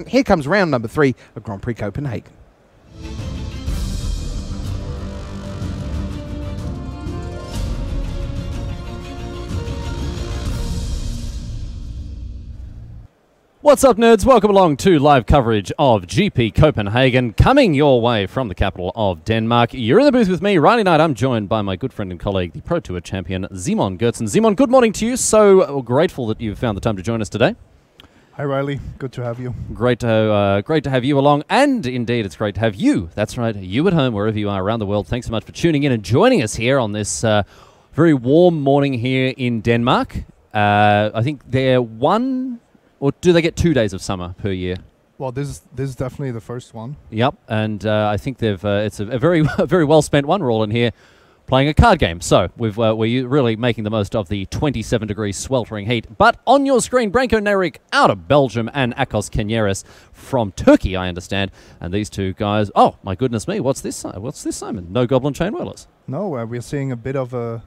Here comes round number 3 of Grand Prix Copenhagen. What's up, nerds? Welcome along to live coverage of GP Copenhagen, coming your way from the capital of Denmark. You're in the booth with me, Riley Knight. I'm joined by my good friend and colleague, the Pro Tour champion, Simon Gertsen. Simon, good morning to you. So grateful that you've found the time to join us today. Hi, Riley. Good to have you. Great to have you along, and indeed, it's great to have you. That's right, you at home, wherever you are around the world. Thanks so much for tuning in and joining us here on this very warm morning here in Denmark. I think they're one, or do they get 2 days of summer per year? Well, this is definitely the first one. Yep, and I think they've it's a very very well spent one. We're all in here playing a card game, so we're really making the most of the 27 degrees sweltering heat. But on your screen, Branko Narik out of Belgium and Akos Kenyeris from Turkey, I understand. And these two guys, oh my goodness me, what's this, Simon? No Goblin Chainwheelers. No, we're seeing a bit of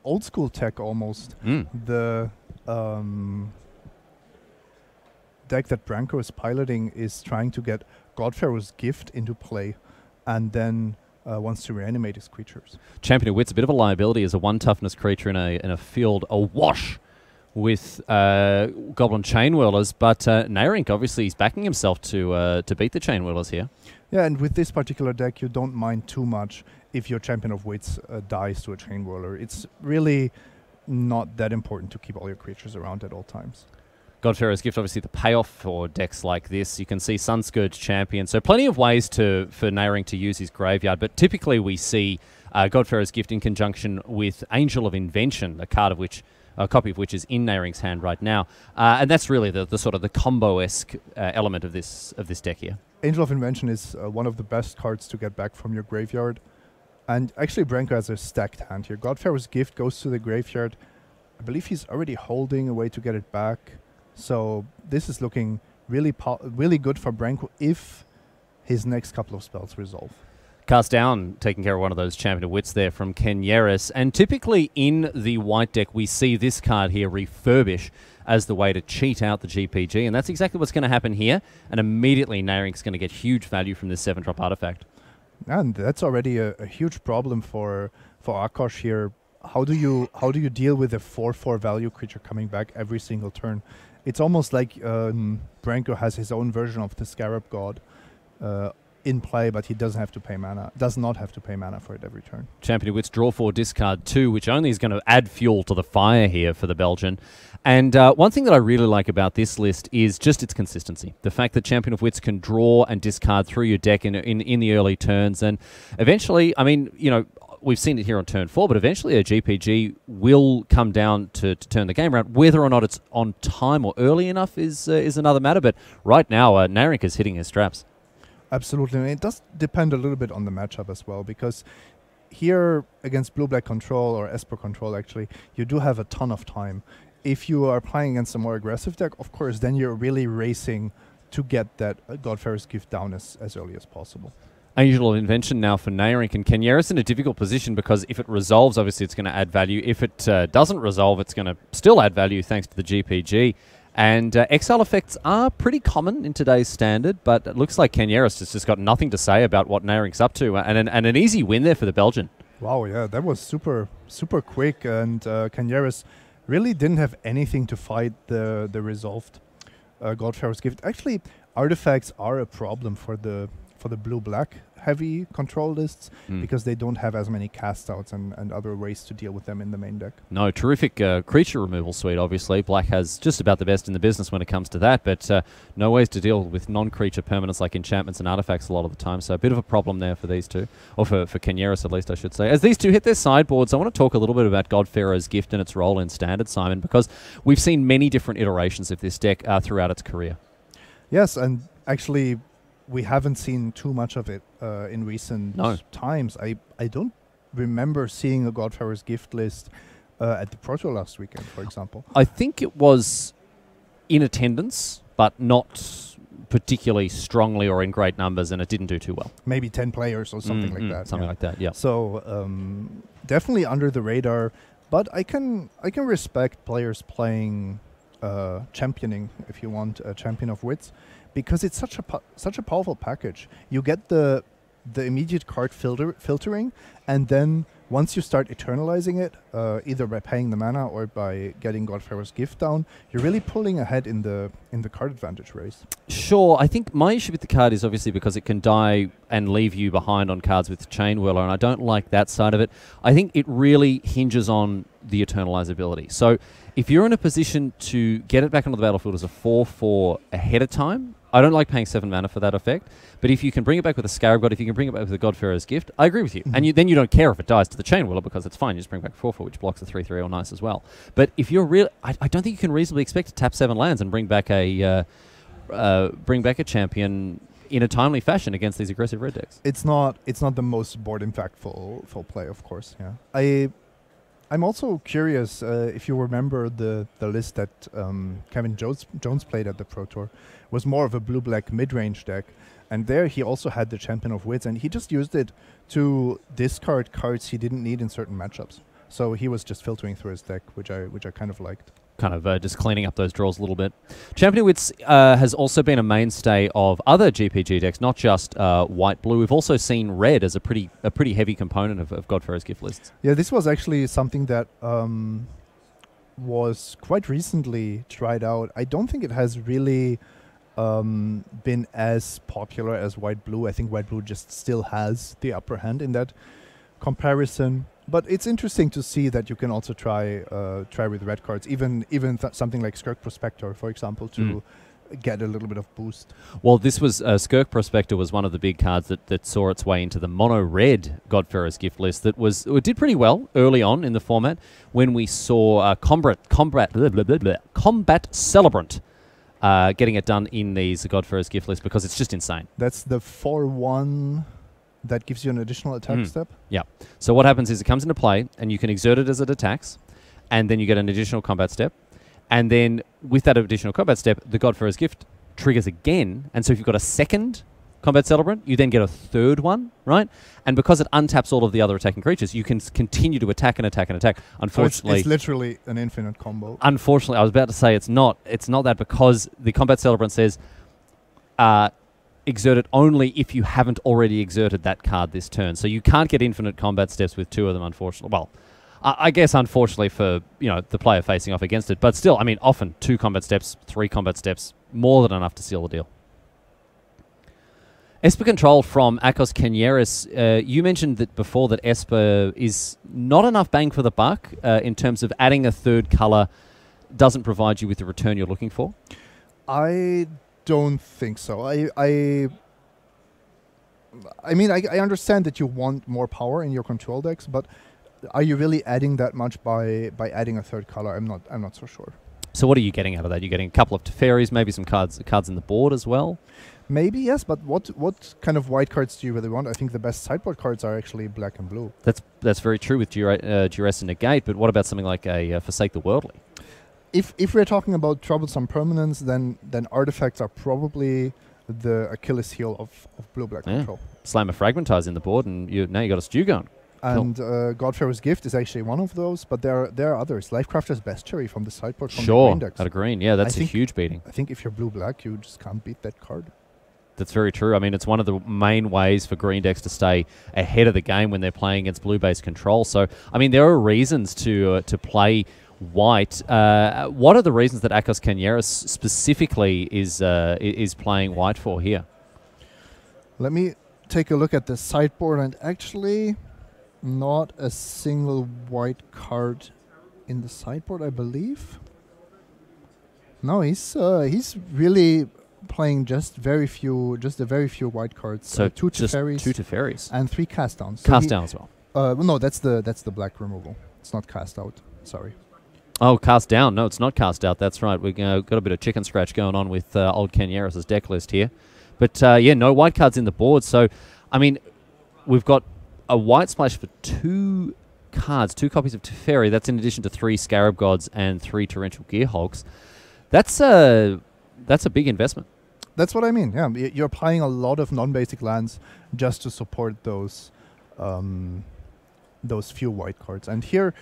old school tech almost. The deck that Branko is piloting is trying to get Godfarrow's Gift into play, and then wants to reanimate his creatures. Champion of Wit's a bit of a liability as a 1 toughness creature in a field awash with Goblin Chainwheelers, but Nairink obviously is backing himself to beat the Chainwheelers here. Yeah, and with this particular deck, you don't mind too much if your Champion of Wits dies to a Chainwheeler. It's really not that important to keep all your creatures around at all times. Godfarrow's Gift, obviously the payoff for decks like this. You can see Sunscourge Champion, so plenty of ways for Nairink to use his graveyard, but typically we see Godfarrow's Gift in conjunction with Angel of Invention, a copy of which is in Nairink's hand right now, and that's really the sort of the combo-esque element of this deck here. Angel of Invention is one of the best cards to get back from your graveyard, and actually Branko has a stacked hand here. Godfarrow's Gift goes to the graveyard. I believe he's already holding a way to get it back. So this is looking really good for Branko if his next couple of spells resolve. Cast Down taking care of one of those Champion of Wits there from Kenyeris. And typically in the white deck, we see this card here, Refurbish, as the way to cheat out the GPG. And that's exactly what's going to happen here. And immediately Nairink's going to get huge value from this 7-drop artifact. And that's already a huge problem for Akos here. How do you deal with a 4/4 value creature coming back every single turn? It's almost like Branko has his own version of the Scarab God in play, but he doesn't have to pay mana. Does not have to pay mana for it every turn. Champion of Wits, draw 4, discard 2, which only is going to add fuel to the fire here for the Belgian. And one thing that I really like about this list is just its consistency. The fact that Champion of Wits can draw and discard through your deck in the early turns, and eventually, I mean, you know, we've seen it here on turn 4, but eventually a GPG will come down to turn the game around. Whether or not it's on time or early enough is another matter, but right now Nairink is hitting his straps. Absolutely, and it does depend a little bit on the matchup as well, because here against Blue-Black Control, or Esper Control actually, you do have a ton of time. If you are playing against a more aggressive deck, of course, then you're really racing to get that Godfarrow's Gift down as early as possible. Angel of Invention now for Nairink, and Kenyeris in a difficult position because if it resolves, obviously it's going to add value. If it doesn't resolve, it's going to still add value thanks to the GPG. And exile effects are pretty common in today's standard, but it looks like Kenyeris has just got nothing to say about what Nairink's up to, and an easy win there for the Belgian. Wow, yeah, that was super quick, and Kenyeris really didn't have anything to fight the resolved Godfarrow's Gift. Actually, artifacts are a problem for the blue-black heavy control lists because they don't have as many cast-outs and other ways to deal with them in the main deck. No, terrific creature removal suite, obviously. Black has just about the best in the business when it comes to that, but no ways to deal with non-creature permanents like enchantments and artifacts a lot of the time, so a bit of a problem there for these two, or for Kenyeris at least, I should say. As these two hit their sideboards, I want to talk a little bit about Godfarrow's Gift and its role in Standard, Simon, because we've seen many different iterations of this deck throughout its career. Yes, and actually we haven't seen too much of it in recent times. I don't remember seeing a Godfarrow's Gift list at the Pro Tour last weekend, for example. I think it was in attendance, but not particularly strongly or in great numbers, and it didn't do too well. Maybe 10 players or something like that. Something like that, yeah. So definitely under the radar, but I can respect players playing championing, if you want, a Champion of Wits, because it's such a powerful package. You get the immediate card filtering, and then once you start eternalizing it, either by paying the mana or by getting Godfarer's Gift down, you're really pulling ahead in the card advantage race. Sure, I think my issue with the card is obviously because it can die and leave you behind on cards with Chain Whirler, and I don't like that side of it. I think it really hinges on the eternalizability. So if you're in a position to get it back onto the battlefield as a 4/4 ahead of time, I don't like paying 7 mana for that effect, but if you can bring it back with a Scarab God, if you can bring it back with a Godfarer's Gift, I agree with you. And then you don't care if it dies to the Chain Whirler because it's fine. You just bring back 4/4, which blocks the 3/3 all nice as well. But if you're real, I don't think you can reasonably expect to tap 7 lands and bring back a champion in a timely fashion against these aggressive red decks. It's not the most board impactful play, of course. Yeah, I'm also curious if you remember the list that Kevin Jones played at the Pro Tour was more of a blue-black mid-range deck, and there he also had the Champion of Wits, and he just used it to discard cards he didn't need in certain matchups. So he was just filtering through his deck, which I kind of liked. Kind of just cleaning up those draws a little bit. Champion of Wits has also been a mainstay of other GPG decks, not just white-blue. We've also seen red as a pretty heavy component of Godfarer's Gift lists. Yeah, this was actually something that was quite recently tried out. I don't think it has really been as popular as white-blue. I think white-blue just still has the upper hand in that comparison. But it's interesting to see that you can also try with red cards, even something like Skirk Prospector, for example, to get a little bit of boost. Well, this was Skirk Prospector was one of the big cards that saw its way into the mono-red Godfarer's Gift list that did pretty well early on in the format when we saw Combat Celebrant getting it done in these Godfarer's Gift list because it's just insane. That's the 4/1 that gives you an additional attack step? Yeah. So what happens is it comes into play, and you can exert it as it attacks, and then you get an additional combat step. And then with that additional combat step, the Godfarer's Gift triggers again. And so if you've got a second Combat Celebrant, you then get a third one, right? And because it untaps all of the other attacking creatures, you can continue to attack and attack and attack. Unfortunately, so it's literally an infinite combo. Unfortunately, I was about to say it's not that, because the Combat Celebrant says exert it only if you haven't already exerted that card this turn. So you can't get infinite combat steps with 2 of them, unfortunately. Well, I guess unfortunately for the player facing off against it, but still, I mean, often 2 combat steps, 3 combat steps, more than enough to seal the deal. Esper Control from Akos Kenyeris. You mentioned that before that Esper is not enough bang for the buck in terms of adding a third color doesn't provide you with the return you're looking for. I don't think so. I mean, I understand that you want more power in your control decks, but are you really adding that much by adding a third color? I'm not so sure. So what are you getting out of that? You're getting a couple of Teferis, maybe some cards in the board as well? Maybe, yes, but what kind of white cards do you really want? I think the best sideboard cards are actually black and blue. That's very true with Duress and Negate, but what about something like a Forsake the Worldly? If we're talking about troublesome permanents, then artifacts are probably the Achilles heel of blue-black control. Slammer Fragmentize in the board, and now you got a stew going. And Godfarer's Gift is actually one of those, but there are others. Lifecrafter's Bestiary from the sideboard from the green decks. At a green, yeah, that's a huge beating. I think if you're blue-black, you just can't beat that card. That's very true. I mean, it's one of the main ways for green decks to stay ahead of the game when they're playing against blue-based control. So, I mean, there are reasons to play white. What are the reasons that Akos Kenyeris specifically is playing white for here? Let me take a look at the sideboard, and actually not a single white card in the sideboard, I believe. No, he's really playing just a very few white cards. So 2 just Teferis, 2 Teferis and 3 cast downs. So cast down as well. No, that's the black removal. It's not cast out. Sorry. Oh, cast down. No, it's not cast out. That's right. We've got a bit of chicken scratch going on with old Kenyeris' deck list here. But yeah, no white cards in the board. So, I mean, we've got a white splash for 2 cards, 2 copies of Teferi. That's in addition to 3 Scarab Gods and 3 Torrential Gearhulks. That's a big investment. That's what I mean. Yeah, you're applying a lot of non-basic lands just to support those few white cards. And here,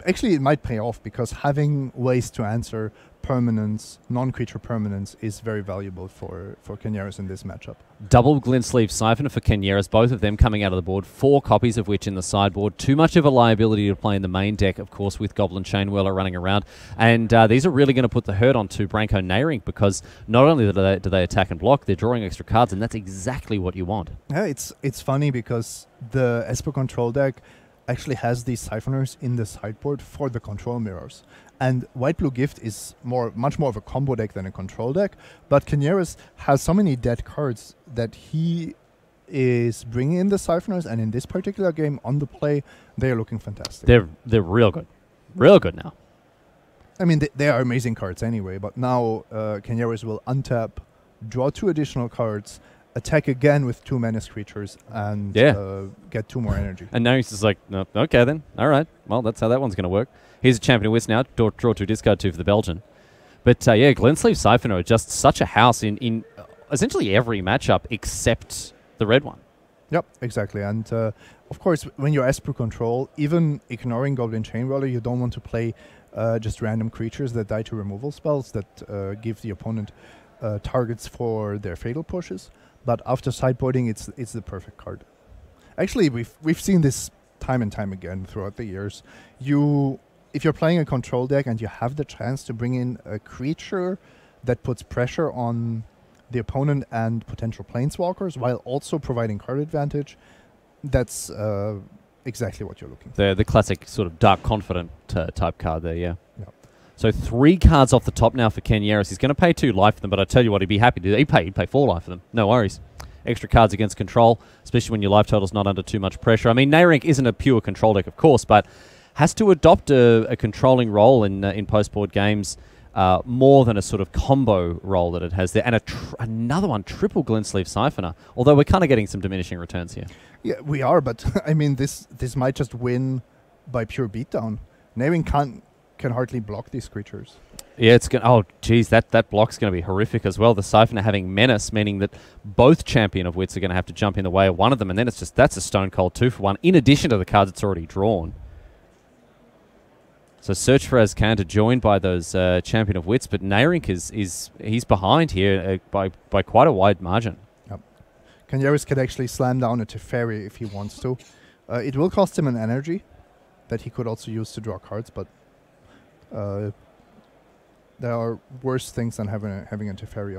actually, it might pay off because having ways to answer permanence, non-creature permanence, is very valuable for Kenyaris in this matchup. Double Glint Sleeve Siphoner for Kenyaris, both of them coming out of the board, 4 copies of which in the sideboard. Too much of a liability to play in the main deck, of course, with Goblin Chainwhirler running around. And these are really going to put the hurt onto Branko Nayrink, because not only do they attack and block, they're drawing extra cards, and that's exactly what you want. Yeah, it's funny because the Esper control deck actually has these siphoners in the sideboard for the control mirrors. And White-Blue Gift is much more of a combo deck than a control deck, but Kenyaris has so many dead cards that he is bringing in the siphoners, and in this particular game on the play, they are looking fantastic. They're real good. Real good now. I mean, they are amazing cards anyway, but now Kenyaris will untap, draw 2 additional cards, attack again with 2 menace creatures, and get 2 more energy. And now he's just like, no, okay then. All right. Well, that's how that one's going to work. Here's a Champion of Wits now. Draw 2, discard 2 for the Belgian. But yeah, Glint Sleeve Siphoner are just such a house in essentially every matchup except the red one. Yep, exactly. And of course, when you're Esper control, even ignoring Goblin Chainwhirler, you don't want to play just random creatures that die to removal spells that give the opponent targets for their fatal pushes. But after sideboarding, it's the perfect card. Actually, we've seen this time and time again throughout the years. If you're playing a control deck and you have the chance to bring in a creature that puts pressure on the opponent and potential planeswalkers while also providing card advantage, that's exactly what you're looking for. The classic sort of Dark Confident type card there, yeah. Yep. So 3 cards off the top now for Kenyaris. He's going to pay 2 life for them, but I tell you what, he'd be happy to. He'd pay 4 life for them. No worries. Extra cards against control, especially when your life total's not under too much pressure. I mean, Nayrink isn't a pure control deck, of course, but has to adopt a controlling role in post-board games more than a sort of combo role that it has there. And another one, triple Glint Sleeve Siphoner, although we're kind of getting some diminishing returns here. Yeah, we are, but I mean, this might just win by pure beatdown. Nayrink can hardly block these creatures. Yeah, it's going. Oh, geez, that block's going to be horrific as well. The Siphoner having Menace, meaning that both Champion of Wits are going to have to jump in the way of one of them, and then that's a stone cold 2-for-1, in addition to the cards it's already drawn. So Search for Azcanta joined by those Champion of Wits, but Nayrink he's behind here by quite a wide margin. Yep. Kenyaris can actually slam down a Teferi if he wants to. It will cost him an energy that he could also use to draw cards, but there are worse things than having a Teferi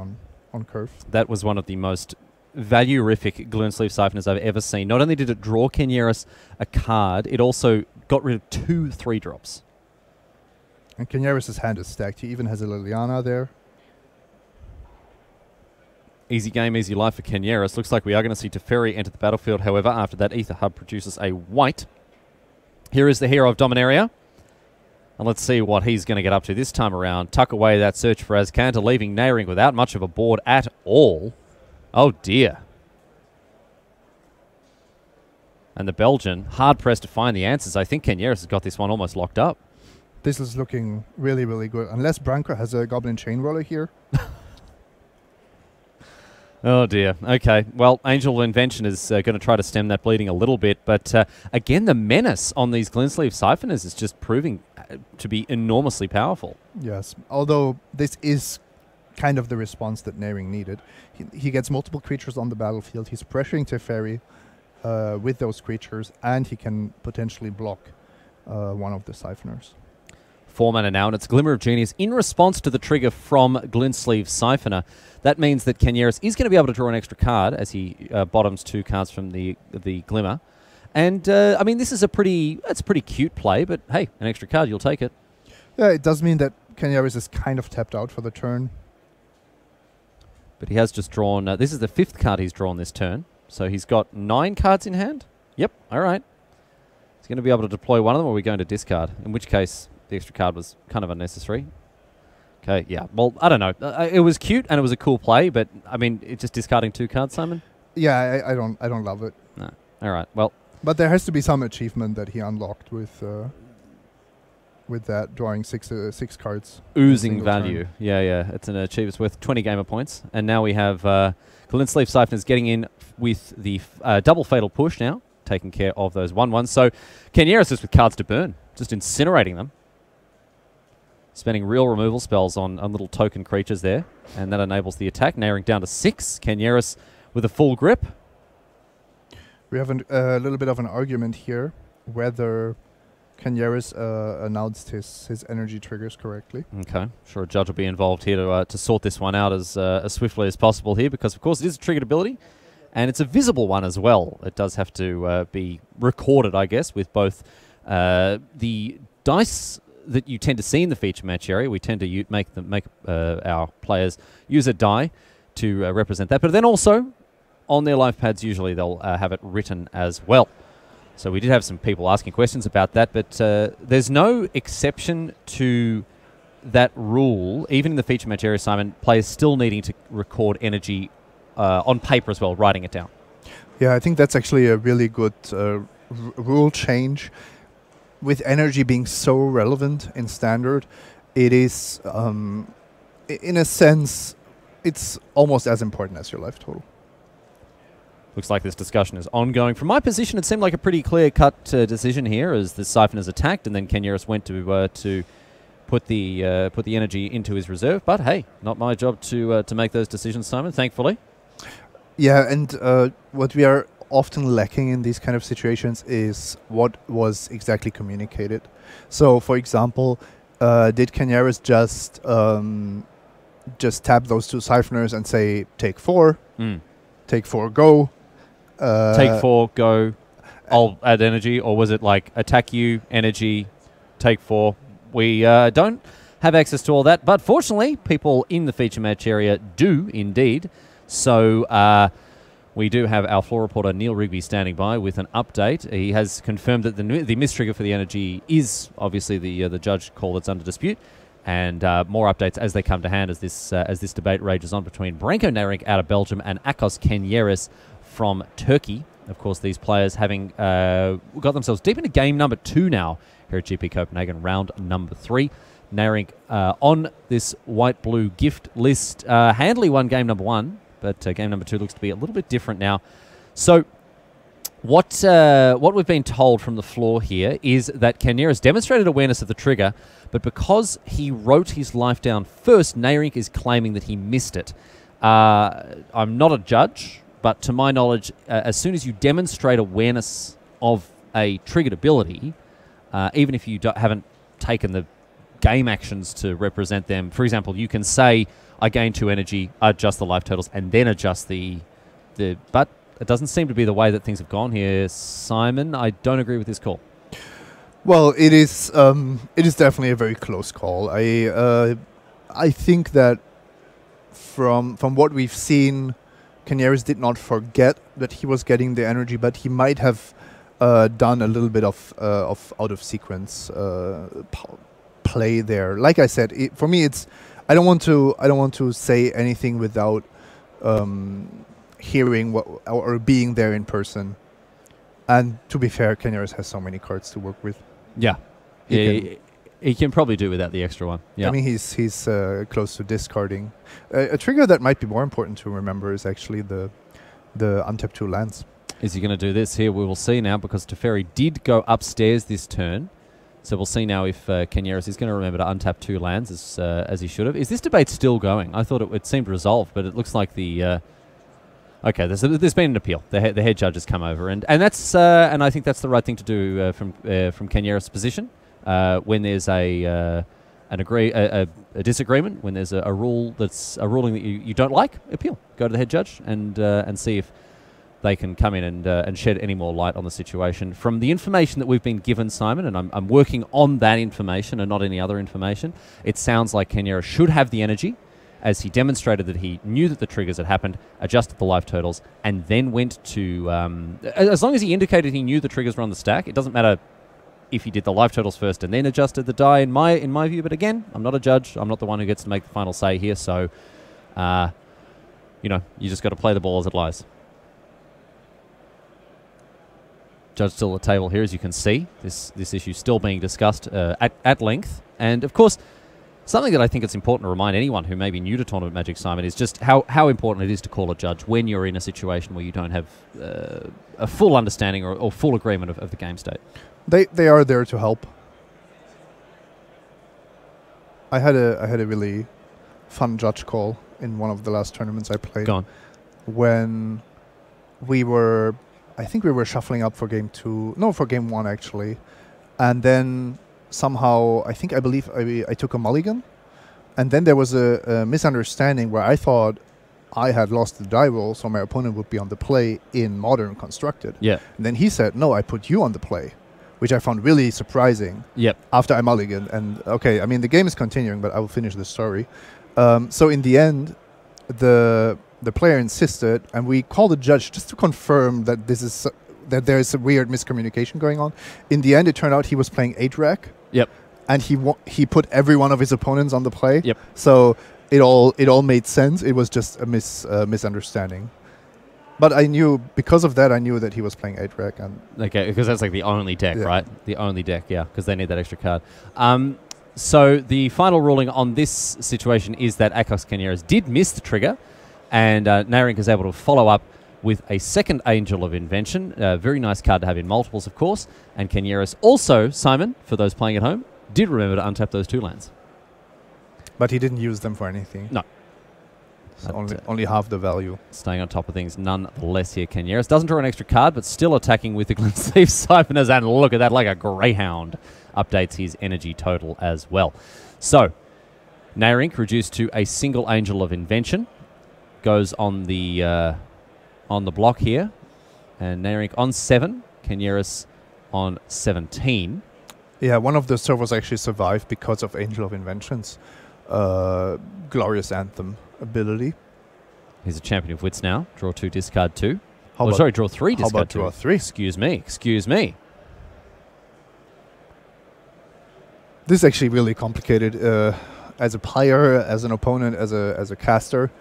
on curve. That was one of the most value-rific Glint Sleeve Siphoners I've ever seen. Not only did it draw Kenyaris a card, it also got rid of 2 3-drops. And Kenyaris' hand is stacked. He even has a Liliana there. Easy game, easy life for Kenyaris. Looks like we are going to see Teferi enter the battlefield, however, after that Ether Hub produces a white. Here is the Hero of Dominaria. And let's see what he's going to get up to this time around. Tuck away that Search for Azcanta, leaving Nayrink without much of a board at all. Oh, dear. And the Belgian, hard-pressed to find the answers. I think Kenyaris has got this one almost locked up. This is looking really, really good. Unless Branko has a Goblin Chainwhirler here. Oh, dear. Okay. Well, Angel of Invention is going to try to stem that bleeding a little bit. But, again, the menace on these Glint Sleeve Siphoners is just proving to be enormously powerful. Yes. Although this is kind of the response that Nayrink needed. He gets multiple creatures on the battlefield. He's pressuring Teferi with those creatures. And he can potentially block one of the Siphoners. 4 mana now, and it's Glimmer of Genius in response to the trigger from Glint Sleeve Siphoner. That means that Kenyaris is going to be able to draw an extra card as he bottoms 2 cards from the Glimmer. And, I mean, this is a pretty cute play, but hey, an extra card, you'll take it. Yeah, it does mean that Kenyaris is kind of tapped out for the turn. But he has just drawn, this is the 5th card he's drawn this turn. So he's got 9 cards in hand. Yep, all right. He's going to be able to deploy one of them, or we're going to discard, in which case the extra card was kind of unnecessary. Okay, yeah. Well, I don't know. It was cute and it was a cool play, but I mean, it's just discarding 2 cards, Simon. Yeah, I don't love it. No. All right. Well, but there has to be some achievement that he unlocked with that drawing 6 cards. Oozing value. Turn. Yeah. It's an achievement. It's worth 20 gamer points, and now we have Glint Sleeve Siphoners getting in with the double fatal push now, taking care of those 1/1s. So Kenyaris is with cards to burn, just incinerating them. spending real removal spells on little token creatures there, and that enables the attack, narrowing down to 6. Kanyeris with a full grip. We have a little bit of an argument here whether Kanyeris announced his energy triggers correctly. Okay, sure a judge will be involved here to sort this one out as swiftly as possible here, because of course it is a triggered ability, and it's a visible one as well. It does have to be recorded, I guess, with both the dice that you tend to see in the feature match area. We tend to make our players use a die to represent that, but then also on their life pads usually they'll have it written as well. So we did have some people asking questions about that, but there's no exception to that rule. Even in the feature match area, Simon, players still needing to record energy on paper as well, writing it down. Yeah, I think that's actually a really good rule change. With energy being so relevant in Standard, it is, in a sense, it's almost as important as your life total. Looks like this discussion is ongoing. From my position, it seemed like a pretty clear-cut decision here, as the Siphon is attacked, and then Kanyeris went to put the energy into his reserve. But hey, not my job to make those decisions, Simon. Thankfully. Yeah, and what we are often lacking in these kind of situations is what was exactly communicated. So, for example, did Kanyeris just tap those 2 Siphoners and say, take 4, take 4, go? Take 4, go, I'll add energy, or was it like attack you, energy, take 4? We don't have access to all that, but fortunately, people in the feature match area do indeed. So we do have our floor reporter Neil Rigby standing by with an update. He has confirmed that the mistrigger for the energy is obviously the judge call that's under dispute, and more updates as they come to hand as this debate rages on between Branko Naring out of Belgium and Akos Kanyeris from Turkey. Of course, these players having got themselves deep into game number 2 now here at GP Copenhagen, round number 3. Naring on this white-blue gift list handily won game number 1, but game number 2 looks to be a little bit different now. So what we've been told from the floor here is that Kanyeris demonstrated awareness of the trigger, but because he wrote his life down first, Naring is claiming that he missed it. I'm not a judge, but to my knowledge, as soon as you demonstrate awareness of a triggered ability, even if you haven't taken the game actions to represent them, for example, you can say, I gain 2 energy, adjust the life totals, and then adjust but it doesn't seem to be the way that things have gone here. Simon, I don't agree with this call. Well, it is definitely a very close call. I think that from what we've seen, Kanyeris did not forget that he was getting the energy, but he might have done a little bit of out of sequence play there. Like I said, for me, it's I don't want to say anything without hearing or being there in person. And to be fair, Kanyeris has so many cards to work with. Yeah, he can probably do without the extra one. Yeah, I mean he's close to discarding. A trigger that might be more important to remember is actually the untap 2 lands. Is he going to do this here? We will see now, because Teferi did go upstairs this turn. So we'll see now if Kanyeris is going to remember to untap 2 lands as he should have. Is this debate still going? I thought it seemed resolved, but it looks like the... okay, there's been an appeal. The head judge has come over, and that's and I think that's the right thing to do from Kanyeris' position. When there's a disagreement, when there's a rule that's a ruling that you don't like, appeal. Go to the head judge and see if they can come in and shed any more light on the situation. From the information that we've been given, Simon, and I'm working on that information and not any other information, it sounds like Kanyeris should have the energy, as he demonstrated that he knew that the triggers had happened, adjusted the life totals, and then went to... as long as he indicated he knew the triggers were on the stack, it doesn't matter if he did the life totals first and then adjusted the die, in my view. But again, I'm not a judge. I'm not the one who gets to make the final say here, so you just got to play the ball as it lies. Judge still at the table here, as you can see. This issue still being discussed at length. And, of course, something that I think it's important to remind anyone who may be new to Tournament Magic, Simon, is just how important it is to call a judge when you're in a situation where you don't have a full understanding or full agreement of the game state. They are there to help. I had a really fun judge call in one of the last tournaments I played. Go on. When we were, I think we were shuffling up for game 2. No, for game 1 actually. And then somehow, I believe I took a mulligan. And then there was a misunderstanding where I thought I had lost the die roll, so my opponent would be on the play in Modern Constructed. Yeah. And then he said, no, I put you on the play, which I found really surprising. Yep. After I mulligan. And okay, I mean, the game is continuing, but I will finish the story. So in the end, the player insisted, and we called the judge just to confirm that that there is a weird miscommunication going on. In the end, it turned out he was playing 8-rack. Yep. And he put every one of his opponents on the play. Yep. So it all made sense. It was just a misunderstanding. But I knew, because of that, I knew that he was playing 8-rack. And Okay, because that's like the only deck, right? The only deck, yeah, because they need that extra card. So the final ruling on this situation is that Akos Canieras did miss the trigger, and Nairink is able to follow up with a second Angel of Invention. A very nice card to have in multiples, of course. And Canieras also, Simon, for those playing at home, did remember to untap those 2 lands. But he didn't use them for anything. No. So only half the value. Staying on top of things nonetheless here, Canieras. Doesn't draw an extra card, but still attacking with the Glensleeve Siphoners, and look at that, like a greyhound. Updates his energy total as well. So, Nairink reduced to a single Angel of Invention. Goes on the block here. And Nairink on 7, Canieras on 17. Yeah, one of the servers actually survived because of Angel of Invention's Glorious Anthem ability. He's a Champion of Wits now. Draw 2, discard 2. How about, sorry, draw 3, discard 2. How about draw 3? Excuse me. This is actually really complicated. As a player, as an opponent, as a caster,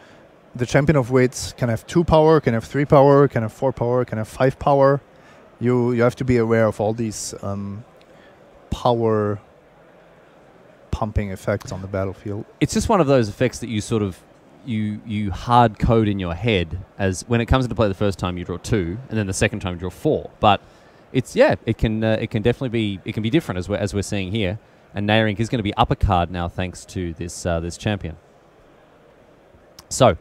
the Champion of Wits can have 2 power, can have 3 power, can have 4 power, can have 5 power. You have to be aware of all these power pumping effects on the battlefield. It's just one of those effects that you sort of you hard code in your head, as when it comes into play the first time you draw 2, and then the second time you draw 4. But it's it can definitely be different as we're seeing here. And Nairink is going to be up a card now thanks to this this champion. So,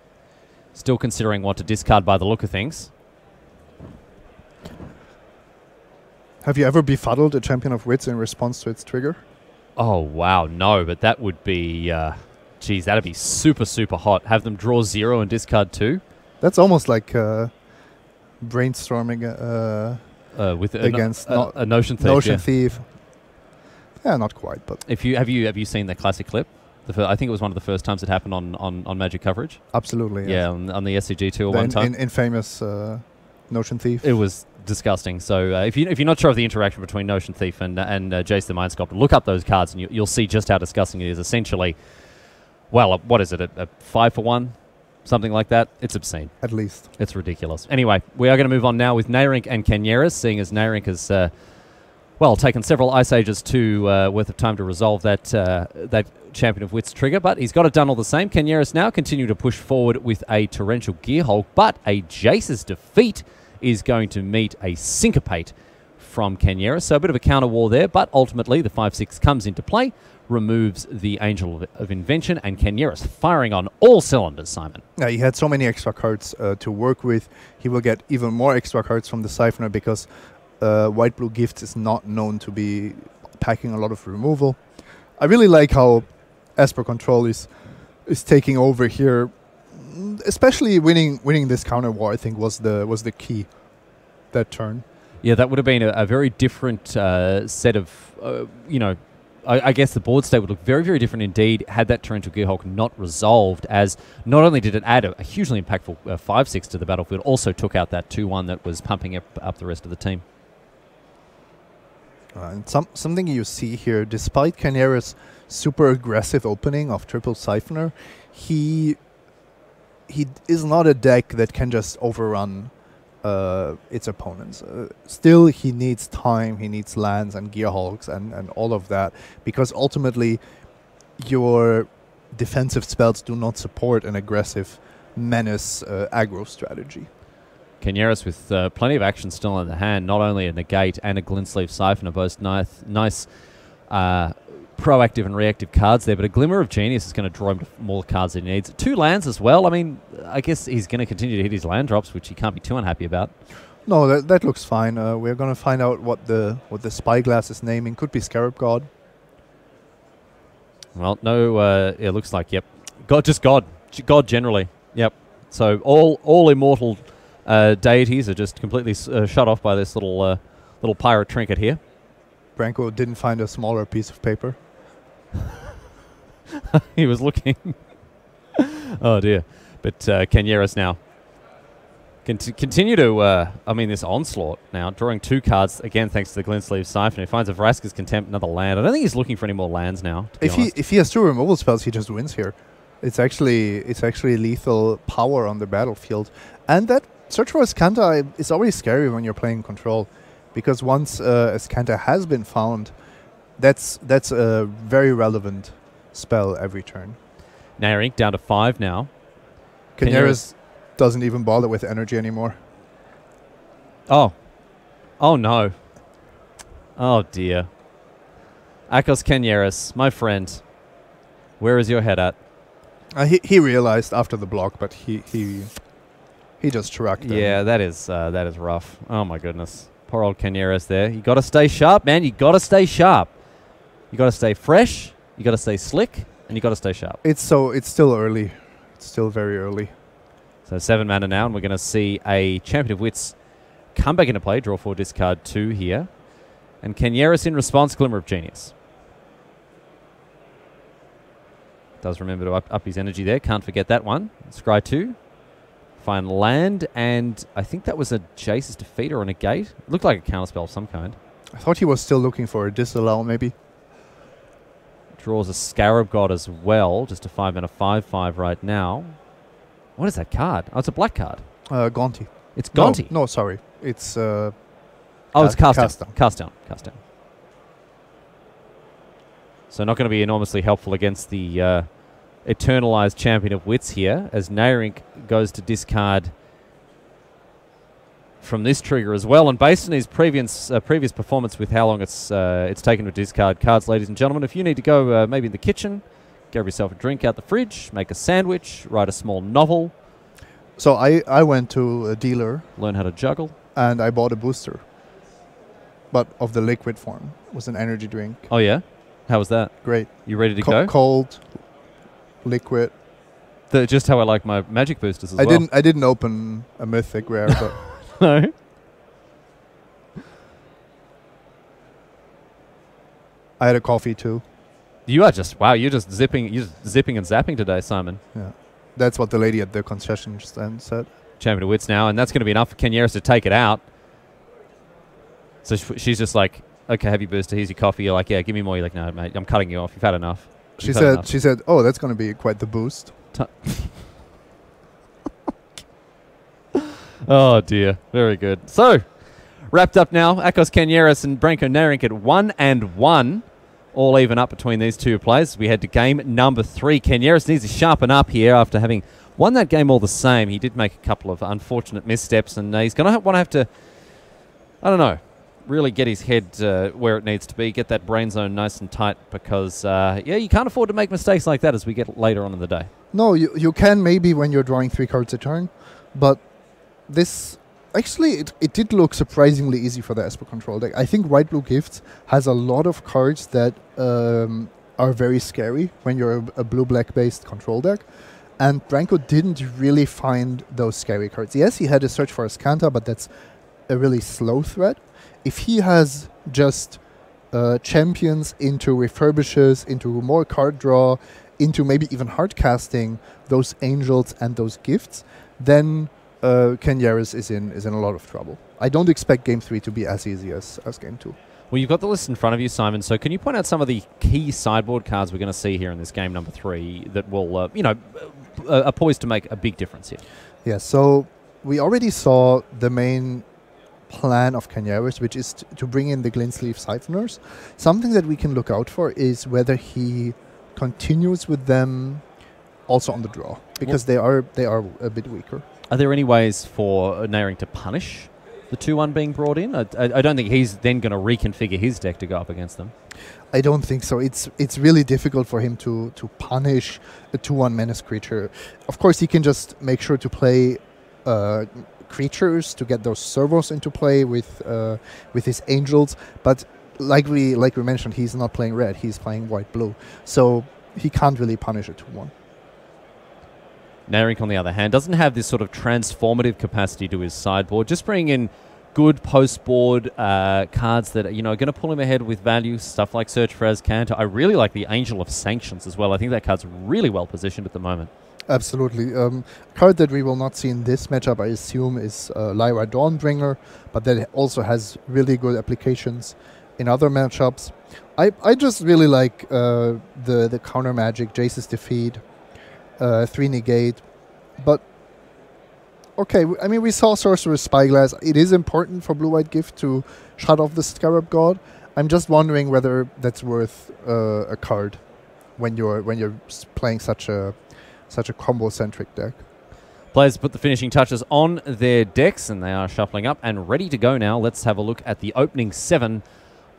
still considering what to discard by the look of things. Have you ever befuddled a Champion of Wits in response to its trigger? Oh, wow, no, but that would be... geez, that'd be super, super hot. Have them draw 0 and discard 2? That's almost like brainstorming with against a Notion Thief. Notion Thief. Yeah, not quite, but... Have you seen the classic clip? I think it was one of the first times it happened on Magic coverage. Absolutely, yeah. Yes. On the SCG tour one time. In famous Notion Thief. It was disgusting. So if you're not sure of the interaction between Notion Thief and Jace the Mind Sculptor, look up those cards and you'll see just how disgusting it is. Essentially, well, what is it? A 5-for-1? Something like that. It's obscene. At least. It's ridiculous. Anyway, we are going to move on now with Nairink and Canieras, seeing as Nairink has... taken several Ice Ages worth of time to resolve that Champion of Wits trigger, but he's got it done all the same. Canieras now continue to push forward with a Torrential Gearhulk, but a Jace's Defeat is going to meet a Syncopate from Canieras. So a bit of a counter war there, but ultimately the 5-6 comes into play, removes the Angel of Invention, and Canieras firing on all cylinders, Simon. Yeah, he had so many extra cards to work with. He will get even more extra cards from the Siphoner because White-Blue Gifts is not known to be packing a lot of removal. I really like how Esper Control is taking over here, especially winning this counter war. I think was the key that turn. Yeah, that would have been a very different set of I guess the board state would look very, very different indeed had that Torrential Gearhulk not resolved, as not only did it add a hugely impactful 5-6 to the battlefield, also took out that 2-1 that was pumping up the rest of the team. And something you see here, despite Canieras' super aggressive opening of Triple Siphoner, he is not a deck that can just overrun its opponents. Still, he needs time, he needs lands and Gearhulks and all of that, because ultimately your defensive spells do not support an aggressive menace aggro strategy. Canieras with plenty of action still in the hand, not only a Negate and a Glensleeve Siphoner, both nice proactive and reactive cards there, but a Glimmer of Genius is going to draw him to more cards than he needs. 2 lands as well. I mean, I guess he's going to continue to hit his land drops, which he can't be too unhappy about. No, that looks fine. We're going to find out what the Spyglass is naming. Could be Scarab God. Well, no, it looks like, yep. God generally, yep. So all immortal deities are just completely shut off by this little pirate trinket here. Branko didn't find a smaller piece of paper. He was looking. Oh, dear. But Canyeras now continue to, this onslaught now, drawing 2 cards, again, thanks to the Glintsleeve Siphon. He finds a Vraska's Contempt, another land. I don't think he's looking for any more lands now, to be honest. If he has 2 removal spells, he just wins here. It's actually lethal power on the battlefield. And that Search for Azcanta is always scary when you're playing control, because once Azcanta has been found, that's a very relevant spell every turn. Nairink down to 5 now. Canyeras doesn't even bother with energy anymore. Oh. Oh, no. Oh, dear. Akos Canyeras, my friend, where is your head at? He realized after the block, but he just shrugged. Yeah, that is rough. Oh, my goodness. Poor old Canyeras there. You got to stay sharp, man. You got to stay sharp. You got to stay fresh. You got to stay slick, and you got to stay sharp. It's still early. It's still very early. So 7 mana now, and we're going to see a Champion of Wits come back into play. Draw 4, discard 2 here. And Canyeras in response, Glimmer of Genius. Does remember to up his energy there. Can't forget that one. Scry 2. Find land, and I think that was a Jace's Defeater or a Negate. It looked like a counterspell of some kind. I thought he was still looking for a Disallow, maybe. Draws a Scarab God as well. Just a 5 mana 5/5 right now. What is that card? Oh, it's a black card. Gonti. It's Gonti. No, sorry. It's it's Cast Down. Down. Cast Down. Cast Down. So not going to be enormously helpful against the Eternalized Champion of Wits here, as Nairink goes to discard from this trigger as well. And based on his previous performance with how long it's taken to discard cards, ladies and gentlemen, if you need to go maybe in the kitchen, grab yourself a drink out the fridge, make a sandwich, write a small novel. So I went to a dealer. Learn how to juggle. And I bought a booster. But of the liquid form. It was an energy drink. Oh, yeah? How was that? Great. You ready to go? Cold, liquid. Just how I like my magic boosters as well. I didn't open a mythic rare, but no. I had a coffee too. You are just you're just zipping and zapping today, Simon. Yeah. That's what the lady at the concession stand said. Champion of Wits now, and that's going to be enough for Canyeras to take it out. So she's just like, okay, have your booster, here's your coffee. You're like, yeah, give me more. You're like, no, mate, I'm cutting you off. You've had enough. She said, oh, that's going to be quite the boost. Oh, dear. Very good. So, wrapped up now. Akos Canyeras and Branko Nairink at 1-1. All even up between these two players. We head to game number 3. Canyeras needs to sharpen up here after having won that game all the same. He did make a couple of unfortunate missteps, and he's going to want to have to, I don't know, really get his head where it needs to be, get that brain zone nice and tight, because, you can't afford to make mistakes like that as we get later on in the day. No, you can maybe when you're drawing 3 cards a turn, but this... Actually, it did look surprisingly easy for the Esper control deck. I think White Blue Gifts has a lot of cards that are very scary when you're a blue-black based control deck. And Branko didn't really find those scary cards. Yes, he had a Search for Azcanta, but that's a really slow threat. If he has just champions into refurbishes, into more card draw, into maybe even hard casting those angels and those gifts, then Canyeras is in a lot of trouble. I don't expect Game 3 to be as easy as Game 2. Well, you've got the list in front of you, Simon, so can you point out some of the key sideboard cards we're going to see here in this game number 3 that will, are poised to make a big difference here? Yeah, so we already saw the main plan of Canyeras, which is to bring in the Glintsleeve Siphoners. Something that we can look out for is whether he continues with them also on the draw, because they are a bit weaker. Are there any ways for Nairink to punish the 2-1 being brought in? I don't think he's then going to reconfigure his deck to go up against them. I don't think so. It's really difficult for him to punish a 2/1 menace creature. Of course, he can just make sure to play creatures to get those servos into play with his angels. But like we mentioned, he's not playing red. He's playing white-blue, so he can't really punish a 2/1. Nairink, on the other hand, doesn't have this sort of transformative capacity to his sideboard. Just bringing in good post-board cards that are going to pull him ahead with value, stuff like Search for Azcanta. I really like the Angel of Sanctions as well. I think that card's really well positioned at the moment. Absolutely. A card that we will not see in this matchup, I assume, is Lyra Dawnbringer, but that also has really good applications in other matchups. I just really like the counter magic, Jace's Defeat, 3 negate, but okay, I mean, we saw Sorcerer's Spyglass. It is important for Blue-White Gift to shut off the Scarab God. I'm just wondering whether that's worth a card when you're playing such a combo-centric deck. Players put the finishing touches on their decks, and they are shuffling up and ready to go now. Let's have a look at the opening 7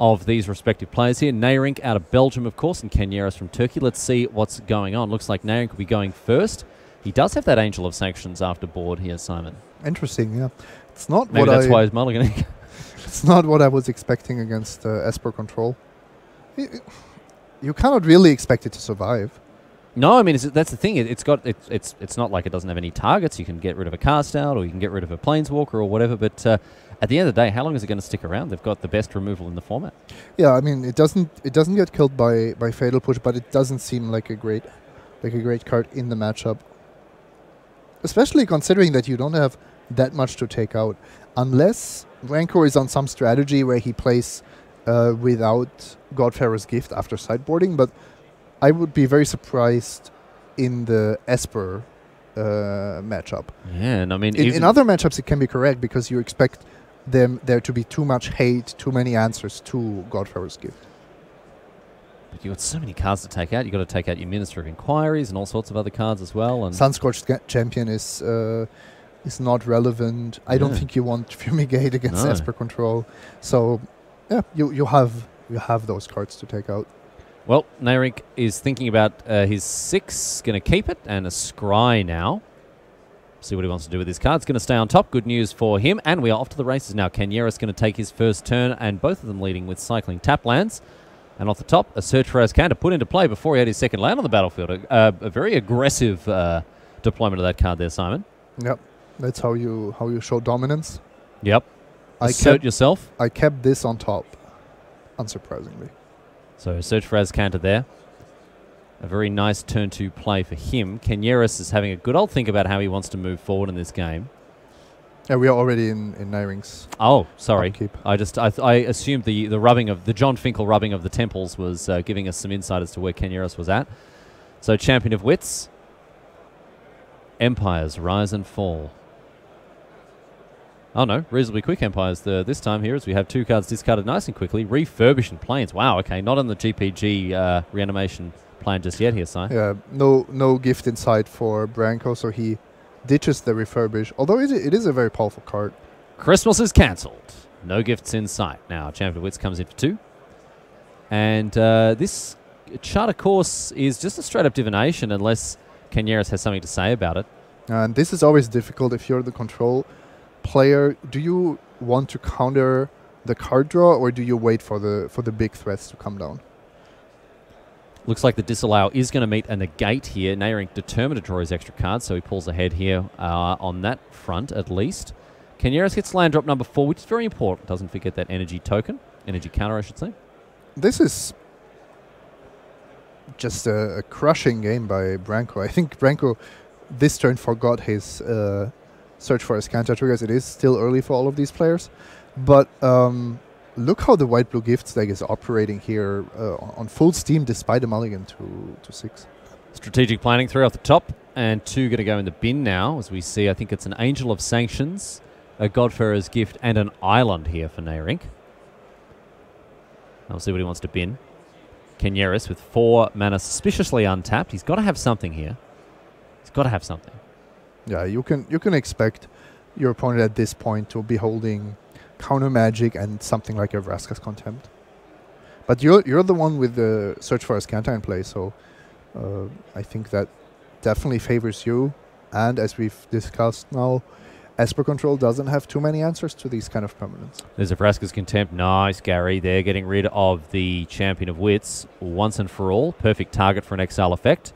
of these respective players here. Nairink out of Belgium, of course, and Kenyeris from Turkey. Let's see what's going on. Looks like Nairink will be going first. He does have that Angel of Sanctions after board here, Simon. Interesting, yeah. It's not Maybe that's why he's mulliganing. It's not what I was expecting against Esper Control. You cannot really expect it to survive. No, I mean, that's the thing. It's not like it doesn't have any targets. You can get rid of a cast out, or you can get rid of a Planeswalker or whatever, but at the end of the day, how long is it going to stick around? They've got the best removal in the format. Yeah, I mean, it doesn't get killed by Fatal Push, but it doesn't seem like a great card in the matchup. Especially considering that you don't have that much to take out. Unless Rancor is on some strategy where he plays without Godfarer's Gift after sideboarding, but I would be very surprised in the Esper matchup. Yeah, and I mean... In other matchups it can be correct because you expect there to be too much hate, too many answers to Godfarer's Gift. But you've got so many cards to take out. You've got to take out your Minister of Inquiries and all sorts of other cards as well. And Sunscorched Champion is not relevant. I don't think you want Fumigate against Esper Control. So, yeah, you have those cards to take out. Well, Nairink is thinking about his 6, going to keep it, and a Scry now. See what he wants to do with his card. It's going to stay on top. Good news for him. And we are off to the races now. Kenyeris going to take his first turn, and both of them leading with cycling tap lands. And off the top, a Search for Azcanta put into play before he had his second land on the battlefield. A very aggressive deployment of that card there, Simon. Yep, that's how you show dominance. Yep. Assert yourself. I kept this on top, unsurprisingly. So Search for Azcanta there. A very nice turn to play for him. Kenyeris is having a good old think about how he wants to move forward in this game. Yeah, we are already in Nairink's. Oh, sorry. Upkeep. I assumed the rubbing of the John Finkel rubbing of the temples was giving us some insight as to where Kenyeris was at. So Champion of Wits. Empires rise and fall. Oh no, reasonably quick Empires this time here as we have 2 cards discarded nice and quickly. Refurbishing Planes. Wow, okay, not on the GPG reanimation plan just yet here, Si. Yeah, no gift inside for Branko, so he ditches the refurbish, although it is a very powerful card. Christmas is cancelled. No gifts in sight. Now, Champion of Wits comes in for 2. And this Charter Course is just a straight-up divination unless Kenyeris has something to say about it. And this is always difficult if you're the control player. Do you want to counter the card draw, or do you wait for the big threats to come down? Looks like the disallow is going to meet a negate here. Nairink determined to draw his extra card, so he pulls ahead here on that front at least. Kenyeris gets land drop number 4, which is very important. Doesn't forget that energy token. Energy counter, I should say. This is just a crushing game by Branko. I think Branko this turn forgot his Search for Azcanta triggers. It is still early for all of these players. But look how the white-blue gifts deck is operating here on full steam despite a mulligan to 6. Strategic planning 3 off the top, and 2 going to go in the bin now, as we see. I think it's an Angel of Sanctions, a Godfarer's Gift, and an Island here for Nairink. I'll see what he wants to bin. Kenyeris with 4 mana suspiciously untapped. He's got to have something here. He's got to have something. Yeah, you can expect your opponent at this point to be holding counter magic and something like a Vraska's Contempt. But you're the one with the Search for Ascanta in play, so I think that definitely favors you. And as we've discussed now, Esper Control doesn't have too many answers to these kind of permanents. There's a Vraska's Contempt. Nice, Gary. They're getting rid of the Champion of Wits once and for all. Perfect target for an exile effect.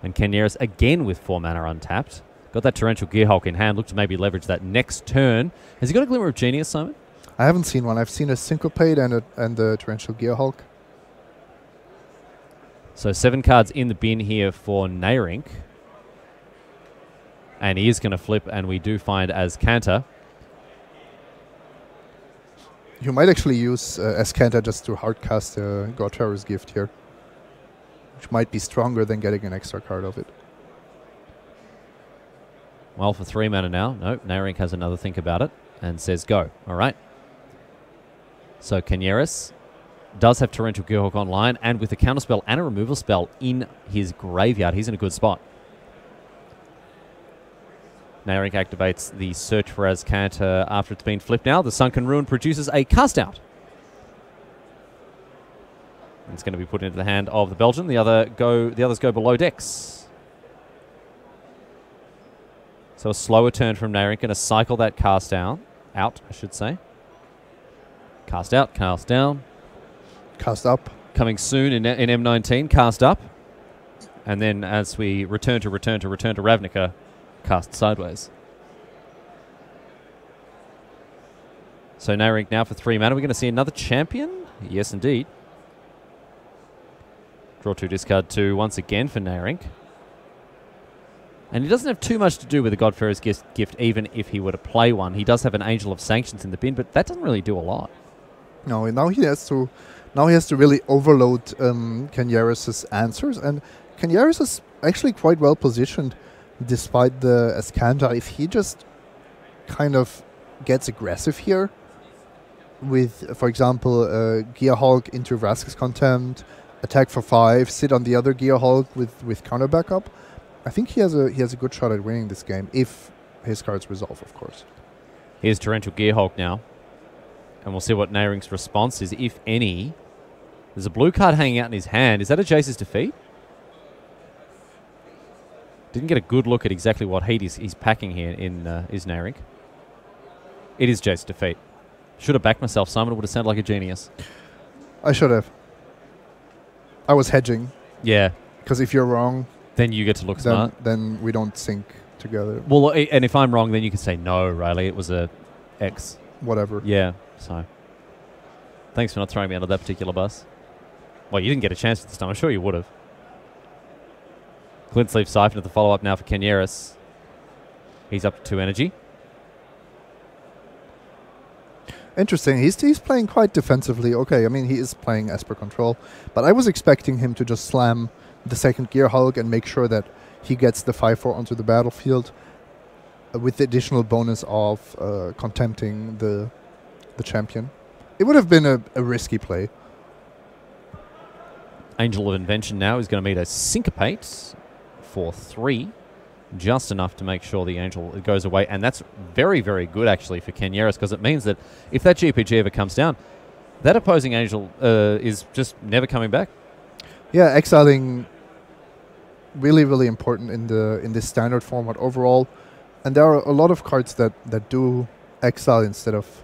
And Kenyeris again with 4 mana untapped. Got that Torrential Gearhulk in hand. Look to maybe leverage that next turn. Has he got a Glimmer of Genius, Simon? I haven't seen one. I've seen a Syncopate and the Torrential Gearhulk. So 7 cards in the bin here for Nayrink. And he is going to flip, and we do find Ascanta. You might actually use Ascanta just to hardcast Godfarer's Gift here, which might be stronger than getting an extra card of it. Well, for 3 mana now. No, Nayrink has another think about it and says go. All right. So Kenyeris does have Torrential Gearhulk online, and with a counterspell and a removal spell in his graveyard, he's in a good spot. Nayrink activates the Search for Ascanta after it's been flipped now. The Sunken Ruin produces a cast out. It's going to be put into the hand of the Belgian. The others go below decks. So a slower turn from Nayrink, going to cycle that cast out, I should say. Cast out, cast down. Cast up. Coming soon in M19, cast up. And then as we return to Ravnica, cast sideways. So Nayrink now for 3 mana. We're going to see another champion? Yes, indeed. Draw 2, discard 2 once again for Nayrink. And he doesn't have too much to do with the Godfarer's Gift, even if he were to play one. He does have an Angel of Sanctions in the bin, but that doesn't really do a lot. No, now he has to really overload Kenyeris' answers, and Kenyeris is actually quite well positioned despite the Ascanta. If he just kind of gets aggressive here with, for example, Gearhulk into Vraska's Contempt, attack for 5, sit on the other Gearhulk with counter backup, I think he has a good shot at winning this game, if his cards resolve, of course. Here's Torrential Gearhulk now. And we'll see what Nayrink's response is, if any. There's a blue card hanging out in his hand. Is that a Jace's Defeat? Didn't get a good look at exactly what heat he's packing here in is Nayrink. It is Jace's Defeat. Should have backed myself, Simon. It would have sounded like a genius. I should have. I was hedging. Yeah. Because if you're wrong, then you get to look smart. Then we don't sync together. Well, and if I'm wrong, then you can say, no, Riley, it was a X. Whatever. Yeah, so. Thanks for not throwing me under that particular bus. Well, you didn't get a chance this time. I'm sure you would have. Glint-Sleeve Siphon at the follow-up now for Kenyeris. He's up to 2 energy. Interesting. He's playing quite defensively. Okay, I mean, he is playing Esper Control, but I was expecting him to just slam the second Gearhulk and make sure that he gets the 5/4 onto the battlefield with the additional bonus of contempting the champion. It would have been a risky play. Angel of Invention now is going to meet a Syncopate for 3. Just enough to make sure the Angel goes away. And that's very, very good, actually, for Kenyeris, because it means that if that GPG ever comes down, that opposing Angel is just never coming back. Yeah, exiling really, really important in this standard format overall. And there are a lot of cards that do exile instead of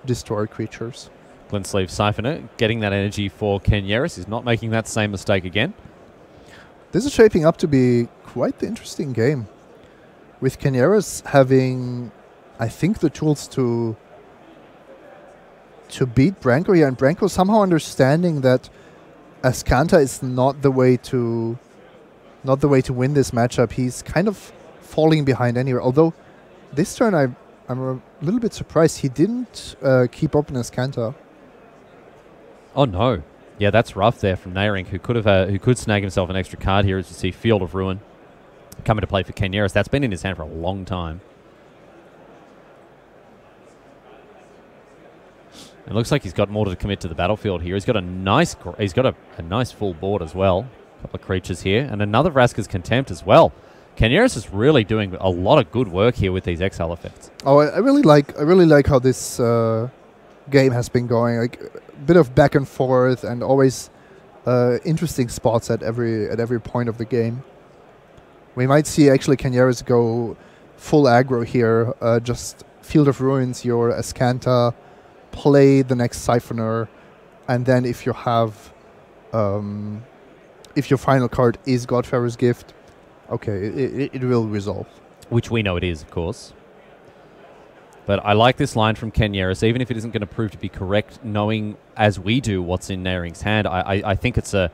destroy creatures. Glint-Sleeve Siphoner getting that energy for Kenyeris. He's not making that same mistake again. This is shaping up to be quite the interesting game, with Kenyeris having, I think, the tools to beat Branko here, and Branko somehow understanding that Ascanta is not the way to win this matchup. He's kind of falling behind anywhere. Although this turn I'm a little bit surprised he didn't keep up in Ascanta. Oh no. Yeah, that's rough there from Nayrink, who could snag himself an extra card here. As you see, Field of Ruin coming to play for Kenyeris. That's been in his hand for a long time. It looks like he's got more to commit to the battlefield here. He's got a nice full board as well. A couple of creatures here, and another Vraska's Contempt as well. Kenyeris is really doing a lot of good work here with these exile effects. Oh, I really like how this game has been going. Like a bit of back and forth, and always interesting spots at every point of the game. We might see actually Canieres go full aggro here. Just Field of Ruins your Ascanta, play the next Siphoner, and then if you have, if your final card is Godfarer's Gift, okay, it will resolve. Which we know it is, of course. But I like this line from Canieres, even if it isn't going to prove to be correct, knowing as we do what's in Naring's hand. I think it's a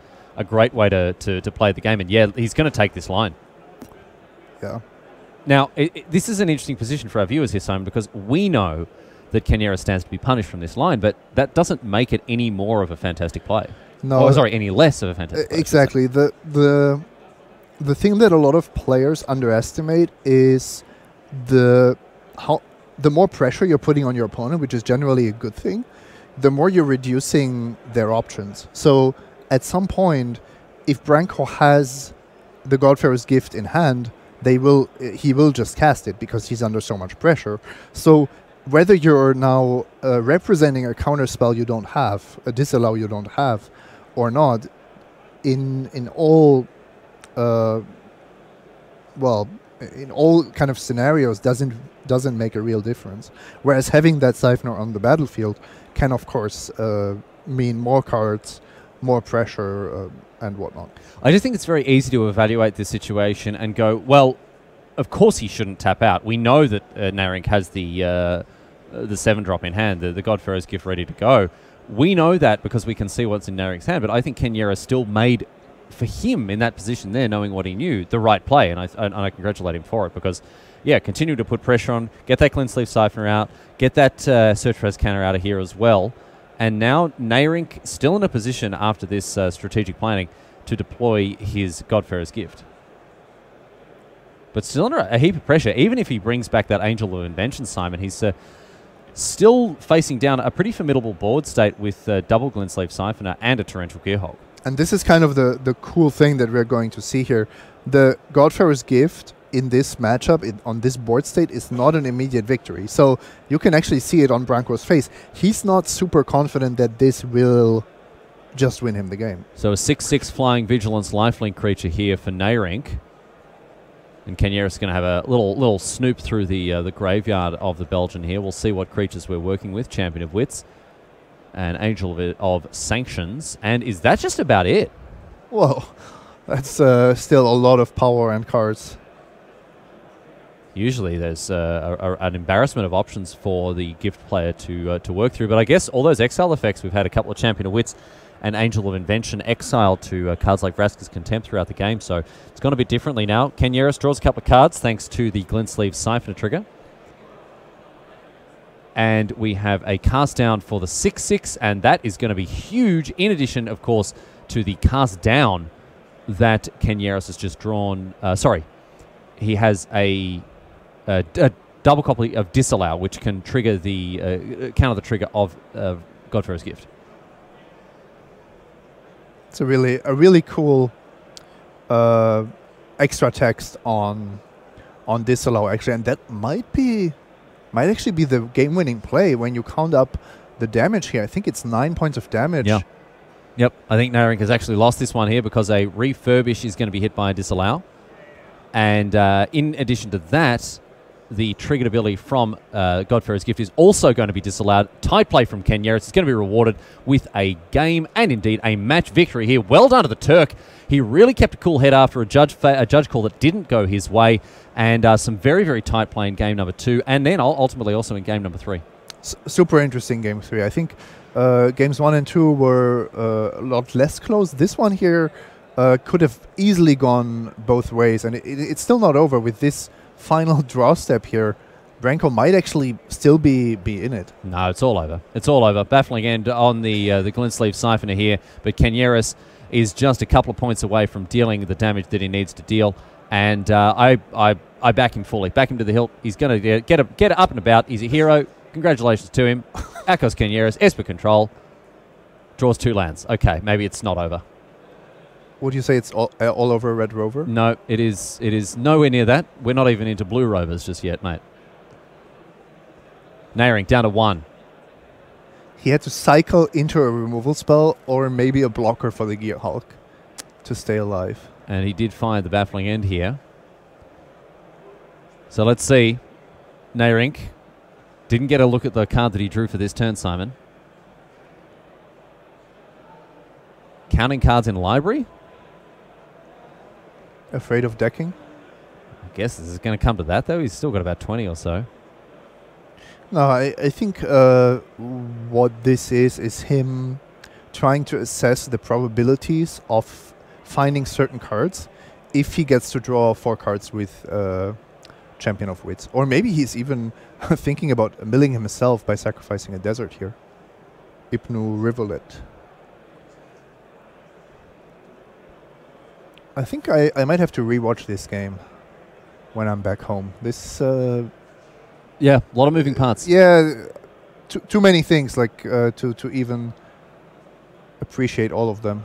great way to play the game. And yeah, he's going to take this line. Yeah. Now, this is an interesting position for our viewers here, Simon, because we know that Canieres stands to be punished from this line, but that doesn't make it any more of a fantastic play. No. Oh, sorry, any less of a fantastic play. Exactly. The thing that a lot of players underestimate is the more pressure you're putting on your opponent, which is generally a good thing, the more you're reducing their options. So at some point, if Branko has the Godfarer's Gift in hand, he will just cast it because he's under so much pressure. So whether you're now representing a counterspell you don't have, a disallow you don't have, or not, in all in all kind of scenarios doesn't make a real difference. Whereas having that Siphoner on the battlefield can, of course, mean more cards, more pressure, and whatnot. I just think it's very easy to evaluate this situation and go, well, of course he shouldn't tap out. We know that Naring has the 7-drop in hand, the Godfarer's Gift ready to go. We know that because we can see what's in Naring's hand, but I think Canieres still made, for him in that position there, knowing what he knew, the right play, and I congratulate him for it because, yeah, continue to put pressure on, get that Glensleeve Siphoner out, get that Search for Ascanta out of here as well, and now Naring still in a position after this strategic planning to deploy his Godfarer's Gift. But still under a heap of pressure, even if he brings back that Angel of Invention, Simon, he's still facing down a pretty formidable board state with double Glensleeve Siphoner and a Torrential Gearhulk. And this is kind of the cool thing that we're going to see here. The Godfarer's Gift in this matchup, on this board state, is not an immediate victory. So you can actually see it on Branko's face. He's not super confident that this will just win him the game. So a 6/6 flying Vigilance lifelink creature here for Naring. And Canieres is going to have a little snoop through the graveyard of the Belgian here. We'll see what creatures we're working with. Champion of Wits. And Angel of Sanctions. And is that just about it? Whoa. That's still a lot of power and cards. Usually there's an embarrassment of options for the gift player to work through. But I guess all those exile effects, we've had a couple of Champion of Wits and Angel of Invention exiled to cards like Vraska's Contempt throughout the game. So it's gone a bit differently now. Canieres draws a couple of cards thanks to the Glensleeve Siphoner trigger. And we have a cast down for the 6/6, and that is going to be huge, in addition, of course, to the cast down that Canieres has just drawn. He has a double copy of Disallow, which can trigger the counter the trigger of Godfarer's Gift. It's a really cool extra text on Disallow, actually, and that might actually be the game-winning play when you count up the damage here. I think it's 9 points of damage. Yeah. Yep. I think Naring has actually lost this one here because a Refurbish is going to be hit by a Disallow. And in addition to that, the triggered ability from Godfarer's Gift is also going to be disallowed. Tight play from Canieres. It's going to be rewarded with a game and indeed a match victory here. Well done to the Turk. He really kept a cool head after a judge call that didn't go his way, and some very, very tight play in game number 2, and then ultimately also in game number 3. Super interesting game 3. I think games 1 and 2 were a lot less close. This one here could have easily gone both ways, and it's still not over with this final draw step here. Branko might actually still be in it. No, it's all over. It's all over. Baffling end on the Glensleeve Siphoner here, but Canieres is just a couple of points away from dealing the damage that he needs to deal, and I back him fully. Back him to the hilt. He's going to get up and about. He's a hero. Congratulations to him. Akos Canieres, Esper Control, draws 2 lands. Okay, maybe it's not over. Would you say it's all over Red Rover? No, it is nowhere near that. We're not even into Blue Rovers just yet, mate. Naring down to 1. he had to cycle into a removal spell or maybe a blocker for the Gear Hulk to stay alive. And he did find the baffling end here. So let's see. Nayrink didn't get a look at the card that he drew for this turn, Simon. Counting cards in library? Afraid of decking? I guess this is going to come to that, though. He's still got about 20 or so. No, I think what this is him trying to assess the probabilities of finding certain cards if he gets to draw 4 cards with Champion of Wits. Or maybe he's even thinking about milling himself by sacrificing a desert here. Hypno Rivulet. I think I might have to rewatch this game when I'm back home. This... yeah, a lot of moving parts. Yeah, too many things like to even appreciate all of them.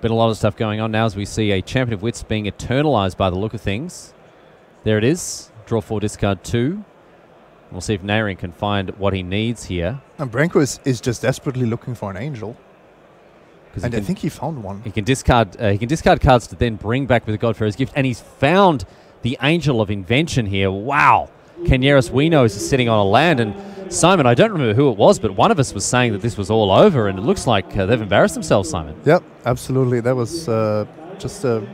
Been a lot of stuff going on now as we see a Champion of Wits being eternalized by the look of things. There it is. Draw 4, discard 2. We'll see if Nayrink can find what he needs here. And Branko is just desperately looking for an angel. And I think he found one. He can discard cards to then bring back with the Godfarer's Gift, and he's found the Angel of Invention here. Wow. Kenyeris, we know, is sitting on a land, and Simon, I don't remember who it was, but one of us was saying that this was all over, and it looks like they've embarrassed themselves, Simon. Yep, absolutely. That was just a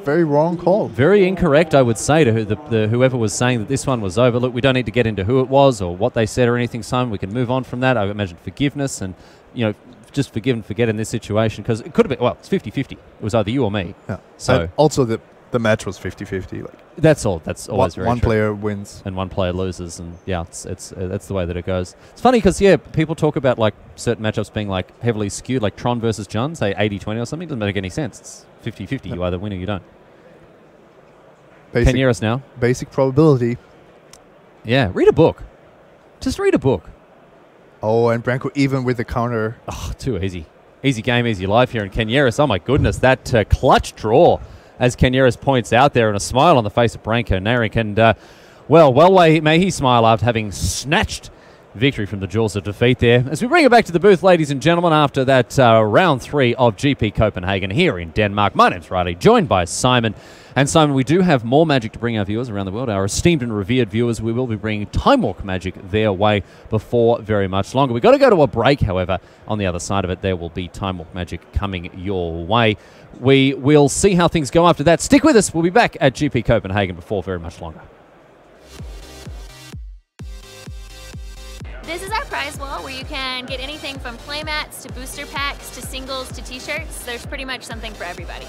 very wrong call. Very incorrect, I would say, to whoever was saying that this one was over. Look, we don't need to get into who it was or what they said or anything, Simon. We can move on from that. I imagine forgiveness and, you know, just forgive and forget in this situation, because it could have been, well, it's 50-50. It was either you or me. Yeah. So and also the match was 50-50. Like that's all. That's always very one true. player wins and one player loses, and yeah, it's that's the way that it goes. It's funny because yeah, people talk about like certain matchups being like heavily skewed, like Tron versus Jun, say 80-20 or something. It doesn't make any sense. It's 50-50. Yep. You either win or you don't. Basic, Kenyeris now. Basic probability. Yeah, read a book. Just read a book. Oh, and Branko even with the counter. Oh, too easy. Easy game, easy life here. And Kenyeris, oh my goodness, that clutch draw, as Kenyeris points out there, and a smile on the face of Branko Nayrink. And, well, may he smile after having snatched victory from the jaws of defeat there. As we bring it back to the booth, ladies and gentlemen, after that round 3 of GP Copenhagen here in Denmark. My name's Riley, joined by Simon. And Simon, we do have more Magic to bring our viewers around the world, our esteemed and revered viewers. We will be bringing Time Walk Magic their way before very much longer. We've got to go to a break, however. On the other side of it, there will be Time Walk Magic coming your way. We will see how things go after that. Stick with us. We'll be back at GP Copenhagen before very much longer. This is our prize wall where you can get anything from playmats to booster packs to singles to t-shirts. There's pretty much something for everybody.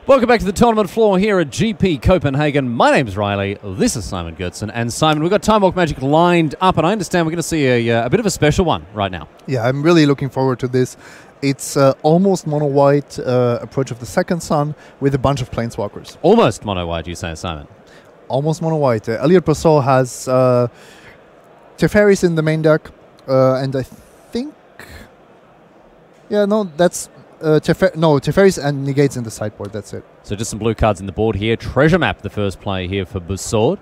Welcome back to the tournament floor here at GP Copenhagen. My name's Riley. This is Simon Goodson. And Simon, we've got Time Walk Magic lined up, and I understand we're going to see a bit of a special one right now. Yeah, I'm really looking forward to this. It's almost mono-white approach of the second sun with a bunch of planeswalkers. Almost mono-white, you say, Simon? Almost mono-white. Elliot Bousseau has Teferis in the main deck, and I think... Yeah, no, that's... Teferis and Negates in the sideboard, that's it. So just some blue cards in the board here. Treasure Map, the first play here for Bousseau.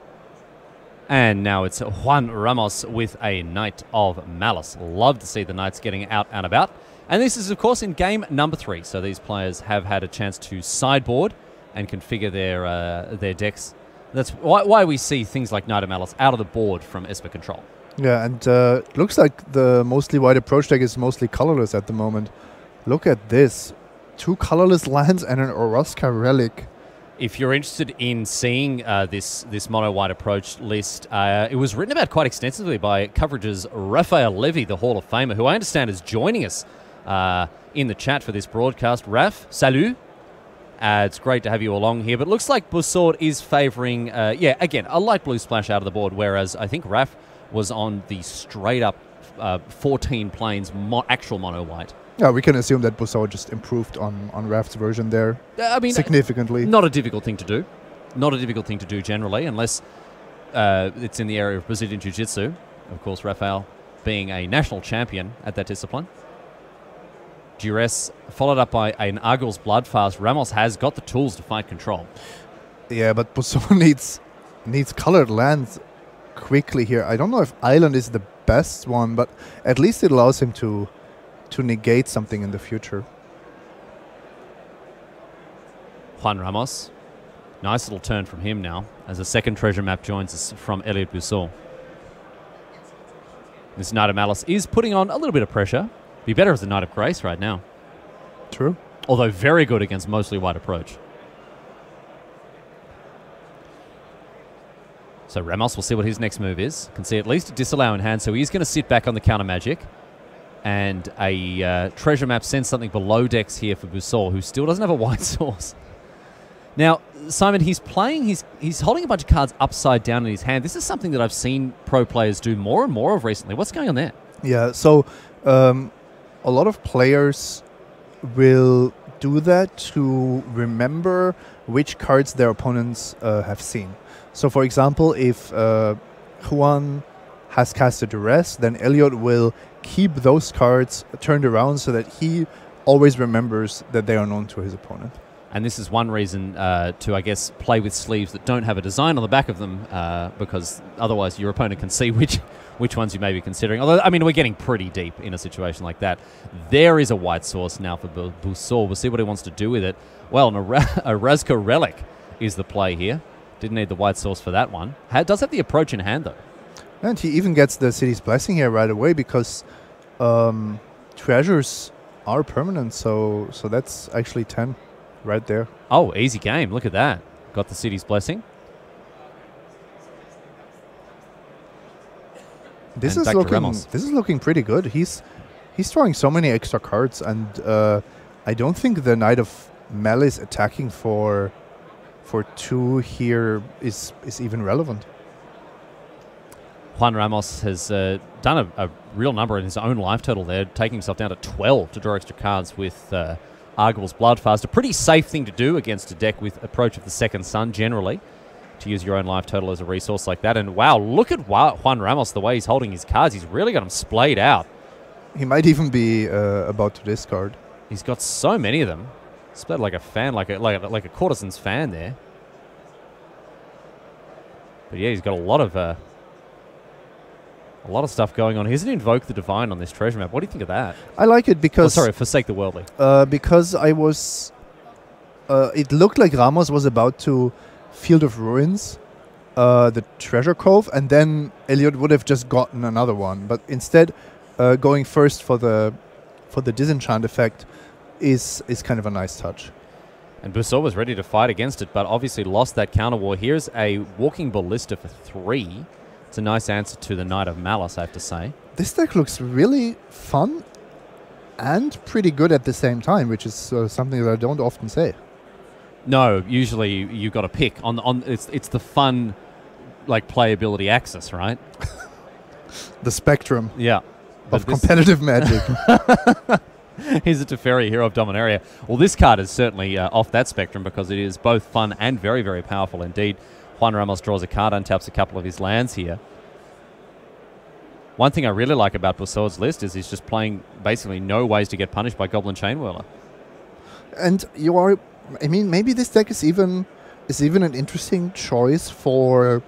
And now it's Juan Ramos with a Knight of Malice. Love to see the Knights getting out and about. And this is, of course, in game number 3. So these players have had a chance to sideboard and configure their decks. That's why we see things like Knight of Malice out of the board from Esper Control. Yeah, and looks like the mostly white approach deck is mostly colorless at the moment. Look at this. 2 colorless lands and an Orozca Relic. If you're interested in seeing this mono-white approach list, it was written about quite extensively by Coverage's Raphael Levy, the Hall of Famer, who I understand is joining us in the chat for this broadcast. Raph, salut. It's great to have you along here, but it looks like Bousseau is favouring, again, a light blue splash out of the board, whereas I think Raph was on the straight-up 14 planes actual mono-white. Yeah, we can assume that Bousseau just improved on Raph's version there significantly. Not a difficult thing to do. Not a difficult thing to do generally, unless it's in the area of Brazilian Jiu-Jitsu. Of course, Raphael being a national champion at that discipline. Duress, followed up by an Argyl's Bloodfast. Ramos has got the tools to fight control. Yeah, but Bousseau needs colored lands quickly here. I don't know if Island is the best one, but at least it allows him to negate something in the future. Juan Ramos. Nice little turn from him now as a second treasure map joins us from Elliot Bousseau. This Knight of Malice is putting on a little bit of pressure. Be better as the Knight of Grace right now. True. Although very good against mostly white approach. So Ramos, we'll see what his next move is. Can see at least a disallow in hand, so he's going to sit back on the counter magic. And a treasure map sends something below decks here for Bousseau, who still doesn't have a white source. Now, Simon, he's holding a bunch of cards upside down in his hand. This is something that I've seen pro players do more and more of recently. What's going on there? Yeah, so a lot of players will do that to remember which cards their opponents have seen. So, for example, if Juan has cast a Duress, then Elliot will keep those cards turned around so that he always remembers that they are known to his opponent. And this is one reason to, I guess, play with sleeves that don't have a design on the back of them, because otherwise your opponent can see which ones you may be considering. Although, I mean, we're getting pretty deep in a situation like that. There is a white source now for Bousseau. We'll see what he wants to do with it. Well, a Razka Relic is the play here. Didn't need the white source for that one. Does have the approach in hand, though. And he even gets the City's Blessing here right away because treasures are permanent, so that's actually 10 right there. Oh, easy game. Look at that. Got the City's Blessing. This is looking pretty good. He's throwing so many extra cards, and I don't think the Knight of Malice attacking for 2 here is even relevant. Juan Ramos has done a real number in his own life total there, taking himself down to 12 to draw extra cards with Argyl's Bloodfast. A pretty safe thing to do against a deck with approach of the second sun generally, to use your own life total as a resource like that. And wow, look at Juan Ramos, the way he's holding his cards. He's really got them splayed out. He might even be about to discard. He's got so many of them. Splayed like a fan, like a courtesan's fan there. But yeah, he's got a lot of stuff going on. Here's an Invoke the Divine on this treasure map. What do you think of that? I like it because... Oh, sorry, Forsake the Worldly. Because I was... it looked like Ramos was about to Field of Ruins, the Treasure Cove, and then Elliot would have just gotten another one. But instead, going first for the Disenchant effect is kind of a nice touch. And Bousseau was ready to fight against it, but obviously lost that counter war. Here's a Walking Ballista for 3. It's a nice answer to the Knight of Malice, I have to say. This deck looks really fun and pretty good at the same time, which is something that I don't often say. No, usually you've got to pick on it's the fun, like, playability axis, right? The spectrum Yeah. of competitive Magic. Here's a Teferi, Hero of Dominaria. Well, this card is certainly off that spectrum because it is both fun and very, very powerful indeed. Juan Ramos draws a card, untaps a couple of his lands here. One thing I really like about Bussaud's list is he's just playing basically no ways to get punished by Goblin Chainwhirler. And you are, I mean, maybe this deck is even an interesting choice for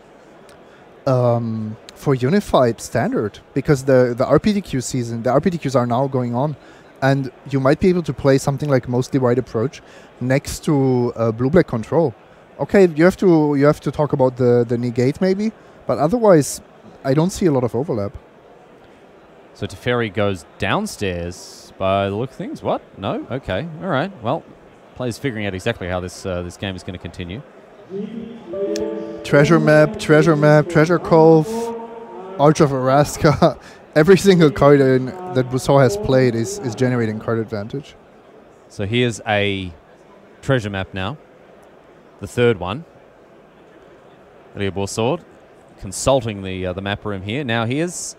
Unified Standard, because the RPTQ season, the RPTQs are now going on, and you might be able to play something like Mostly White Approach next to Blue-Black Control. Okay, you have to talk about the negate maybe, but otherwise, I don't see a lot of overlap. So Teferi goes downstairs by the look of things. What? No? Okay. All right. Well, players figuring out exactly how this game is going to continue. Treasure Map, Treasure Cove, Arch of Araska. Every single card that Bussaud has played is generating card advantage. So here's a treasure map now. The third one. Elia Bussaud consulting the map room here. Now here's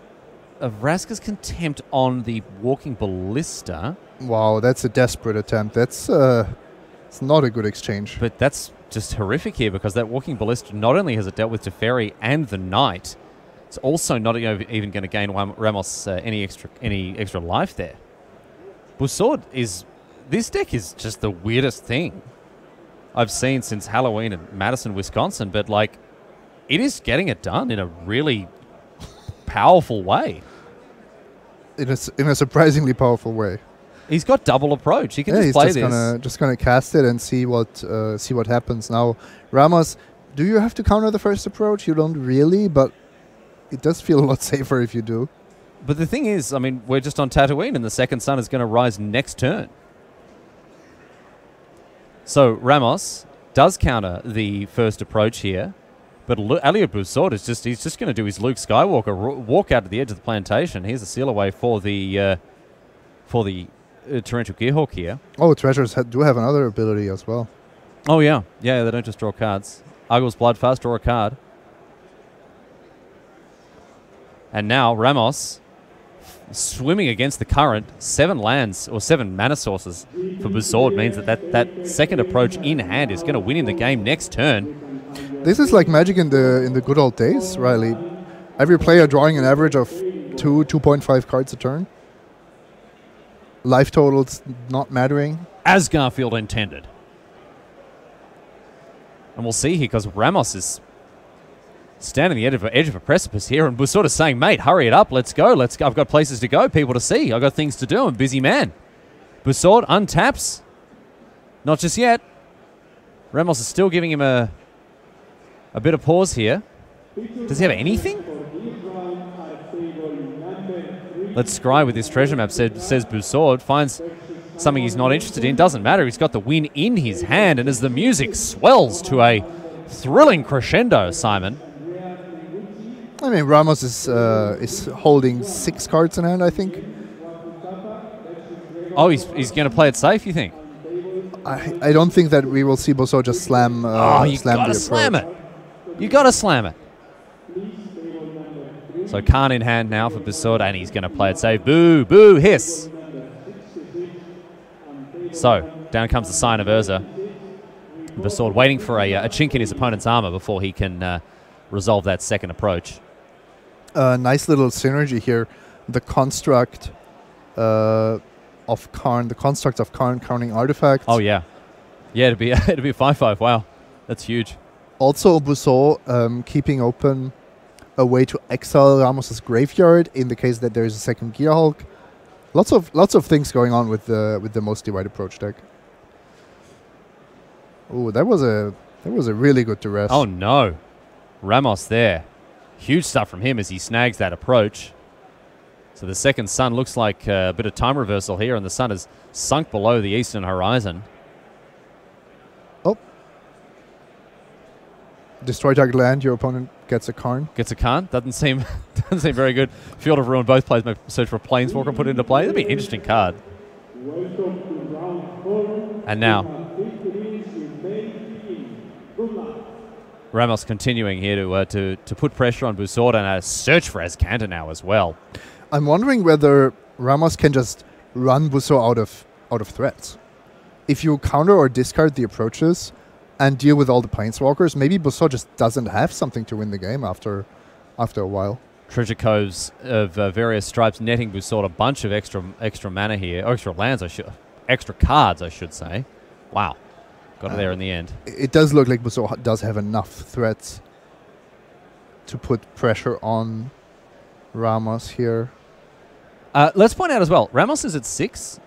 Vraska's Contempt on the Walking Ballista. Wow, that's a desperate attempt. That's it's not a good exchange. But that's just horrific here because that Walking Ballista not only has it dealt with Teferi and the Knight, it's also not even going to gain Ramos any extra life there. Bussaud this deck is just the weirdest thing I've seen since Halloween in Madison, Wisconsin, but like it is getting it done in a really powerful way. In a surprisingly powerful way. He's got double approach. He can just play this. Just gonna cast it and see what happens. Now, Ramos, do you have to counter the first approach? You don't really, but it does feel a lot safer if you do. But the thing is, I mean, we're just on Tatooine, and the second sun is going to rise next turn. So Ramos does counter the first approach here, but Elia Bussaud he's just going to do his Luke Skywalker, walk out to the edge of the plantation. Here's a seal away for the Torrential Gearhawk here. Oh, treasures do have another ability as well. Oh yeah, they don't just draw cards. Uggle's Bloodfast, draw a card. And now Ramos, swimming against the current, 7 lands or 7 mana sources for Bussaud means that second approach in hand is going to win him the game next turn. This is like Magic in the good old days, Riley. Every player drawing an average of 2.5 cards a turn. Life totals not mattering. As Garfield intended. And we'll see here because Ramos is standing at the edge of a precipice here, and Bussaud is saying, mate, hurry it up, let's go. I've got places to go, people to see. I've got things to do. I'm a busy man. Bussaud untaps. Not just yet. Ramos is still giving him a bit of pause here. Does he have anything? Let's scry with this treasure map, says Bussaud. Finds something he's not interested in. Doesn't matter. He's got the win in his hand, and as the music swells to a thrilling crescendo, Simon. I mean, Ramos is holding 6 cards in hand, I think. Oh, he's going to play it safe, you think? I don't think that we will see Bussaud just slam. You gotta slam it. You gotta slam it. So Khan in hand now for Bussaud, and he's going to play it safe. Boo, boo, hiss. So down comes the Sign of Urza. Bussaud waiting for a chink in his opponent's armor before he can resolve that second approach. Nice little synergy here. The construct of Karn, the construct of Karn counting artifacts. Oh yeah, it'd be a 5/5. Wow, that's huge. Also, Bussaud keeping open a way to exile Ramos's graveyard in the case that there is a second Gearhulk. Lots of things going on with the Mostly White Approach deck. Oh, that was a really good duress. Oh no, Ramos there. Huge stuff from him as he snags that approach. So the second sun looks like a bit of time reversal here, and the sun has sunk below the eastern horizon. Oh. Destroy target land, your opponent gets a Karn. Gets a Karn? Doesn't seem very good. Field of Ruin, both players may search for a Planeswalker and put it into play. That'd be an interesting card. And now, Ramos continuing here to put pressure on Busord and a search for Azcanta now as well. I'm wondering whether Ramos can just run Busso out of threats. If you counter or discard the approaches and deal with all the Planeswalkers, maybe Busso just doesn't have something to win the game after a while. Treasure Coves of various stripes netting Busord a bunch of extra mana here, or extra lands, extra cards, I should say. Wow, got it there in the end. It does look like Busso does have enough threats to put pressure on Ramos here. Let's point out as well, Ramos is at 6,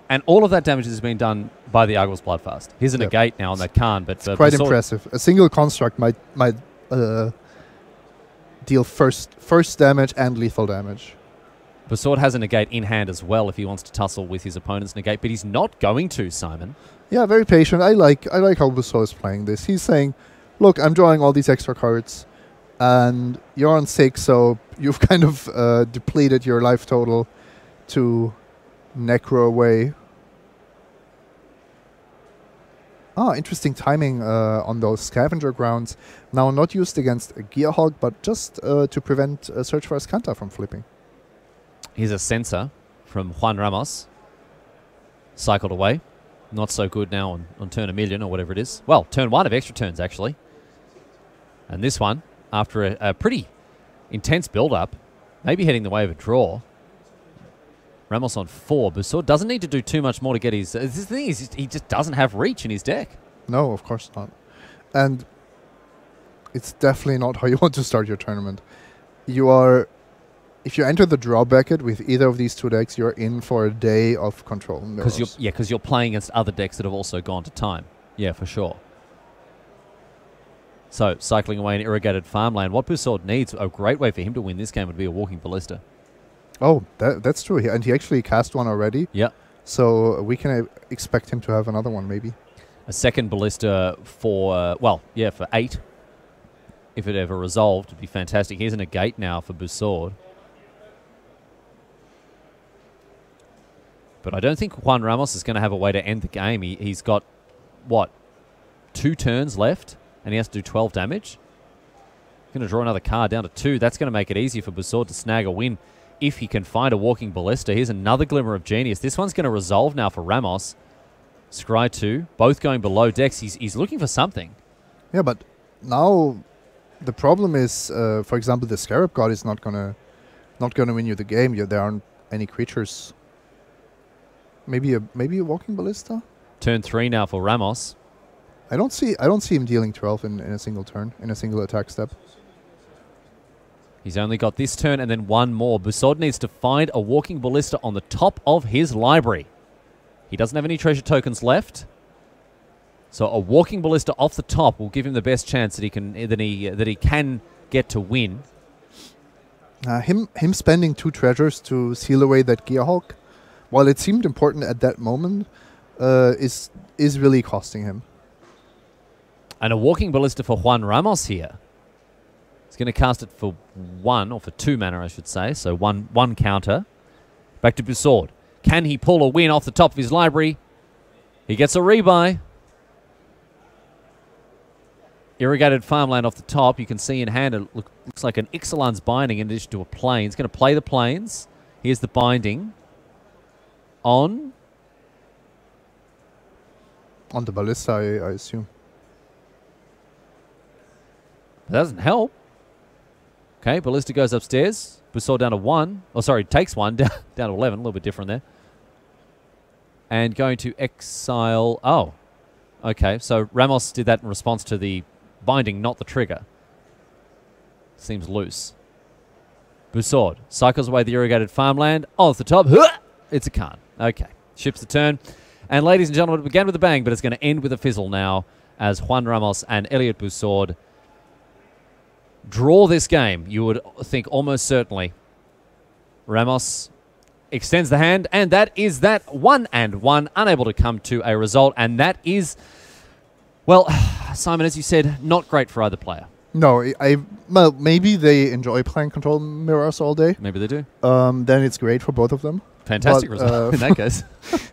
and all of that damage is being done by the Argos Bloodfast. Here's a negate now on that Khan, but quite impressive. A single construct might deal first damage and lethal damage. Busord has a negate in hand as well if he wants to tussle with his opponent's negate, but he's not going to, Simon. Yeah, very patient. I like how Busord is playing this. He's saying, look, I'm drawing all these extra cards, and you're on 6, so you've kind of depleted your life total to Necro away. Ah, interesting timing on those scavenger grounds. Now not used against a Gearhulk, but just to prevent Search for Azcanta from flipping. Here's a Sensor from Juan Ramos. Cycled away. Not so good now on turn 1,000,000 or whatever it is. Well, turn 1 of extra turns, actually. And this one, after a pretty intense build-up, maybe heading the way of a draw. Ramos on 4. Busord doesn't need to do too much more to get his... the thing is, he just doesn't have reach in his deck. No, of course not. And it's definitely not how you want to start your tournament. You are... If you enter the draw bracket with either of these two decks, you're in for a day of control. Because you're playing against other decks that have also gone to time. Yeah, for sure. So, cycling away an irrigated farmland. What Busord needs, a great way for him to win this game would be a Walking Ballista. Oh, that's true. And he actually cast one already. Yeah. So we can expect him to have another one, maybe. A second Ballista for, for 8. If it ever resolved, it'd be fantastic. Here's a negate now for Busord. But I don't think Juan Ramos is going to have a way to end the game. He's got, 2 turns left, and he has to do 12 damage. Going to draw another card down to 2. That's going to make it easy for Busord to snag a win if he can find a Walking Ballista. Here's another Glimmer of Genius. This one's going to resolve now for Ramos. Scry 2, both going below decks. He's looking for something. Yeah, but now the problem is, for example, the Scarab God is not gonna win you the game. There aren't any creatures. Maybe a Walking Ballista. Turn 3 now for Ramos. I don't see him dealing 12 in a single turn, in a single attack step. He's only got this turn and then one more. Busord needs to find a Walking Ballista on the top of his library. He doesn't have any treasure tokens left. So a Walking Ballista off the top will give him the best chance that he can get to win. Him spending 2 treasures to seal away that Gearhulk, while it seemed important at that moment, is really costing him. And a Walking Ballista for Juan Ramos here. He's going to cast it for 1, or for 2 mana, I should say. So one counter. Back to Busord. Can he pull a win off the top of his library? He gets a rebuy. Irrigated farmland off the top. You can see in hand it looks like an Ixalan's Binding in addition to a Plains. Going to play the Plains. Here's the Binding. On the Ballista, I assume. That doesn't help. Okay, Ballista goes upstairs. Busord down to 1. Oh, sorry, takes 1. Down to 11. A little bit different there. And going to exile... Oh. Okay, so Ramos did that in response to the binding, not the trigger. Seems loose. Busord cycles away the irrigated farmland. Off the top. It's a Khan. Okay. Ships the turn. And ladies and gentlemen, it began with a bang, but it's going to end with a fizzle now as Juan Ramos and Elliot Busord draw this game. You would think almost certainly. Ramos extends the hand, and that is that 1-1, unable to come to a result. And that is, well, Simon, as you said, not great for either player. No, well, maybe they enjoy playing Control Mirrors all day. Maybe they do. Then it's great for both of them. Fantastic Well, result in that case.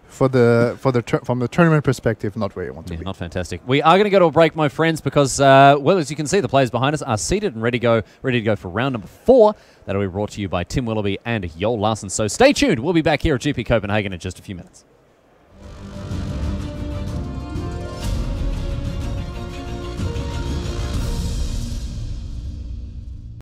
from the tournament perspective, not where you want to Yeah, be. not fantastic. We are going to go to a break, my friends, because, well, as you can see, the players behind us are seated and ready to go for round number 4. That'll be brought to you by Tim Willoughby and Joel Larson. So stay tuned. We'll be back here at GP Copenhagen in just a few minutes.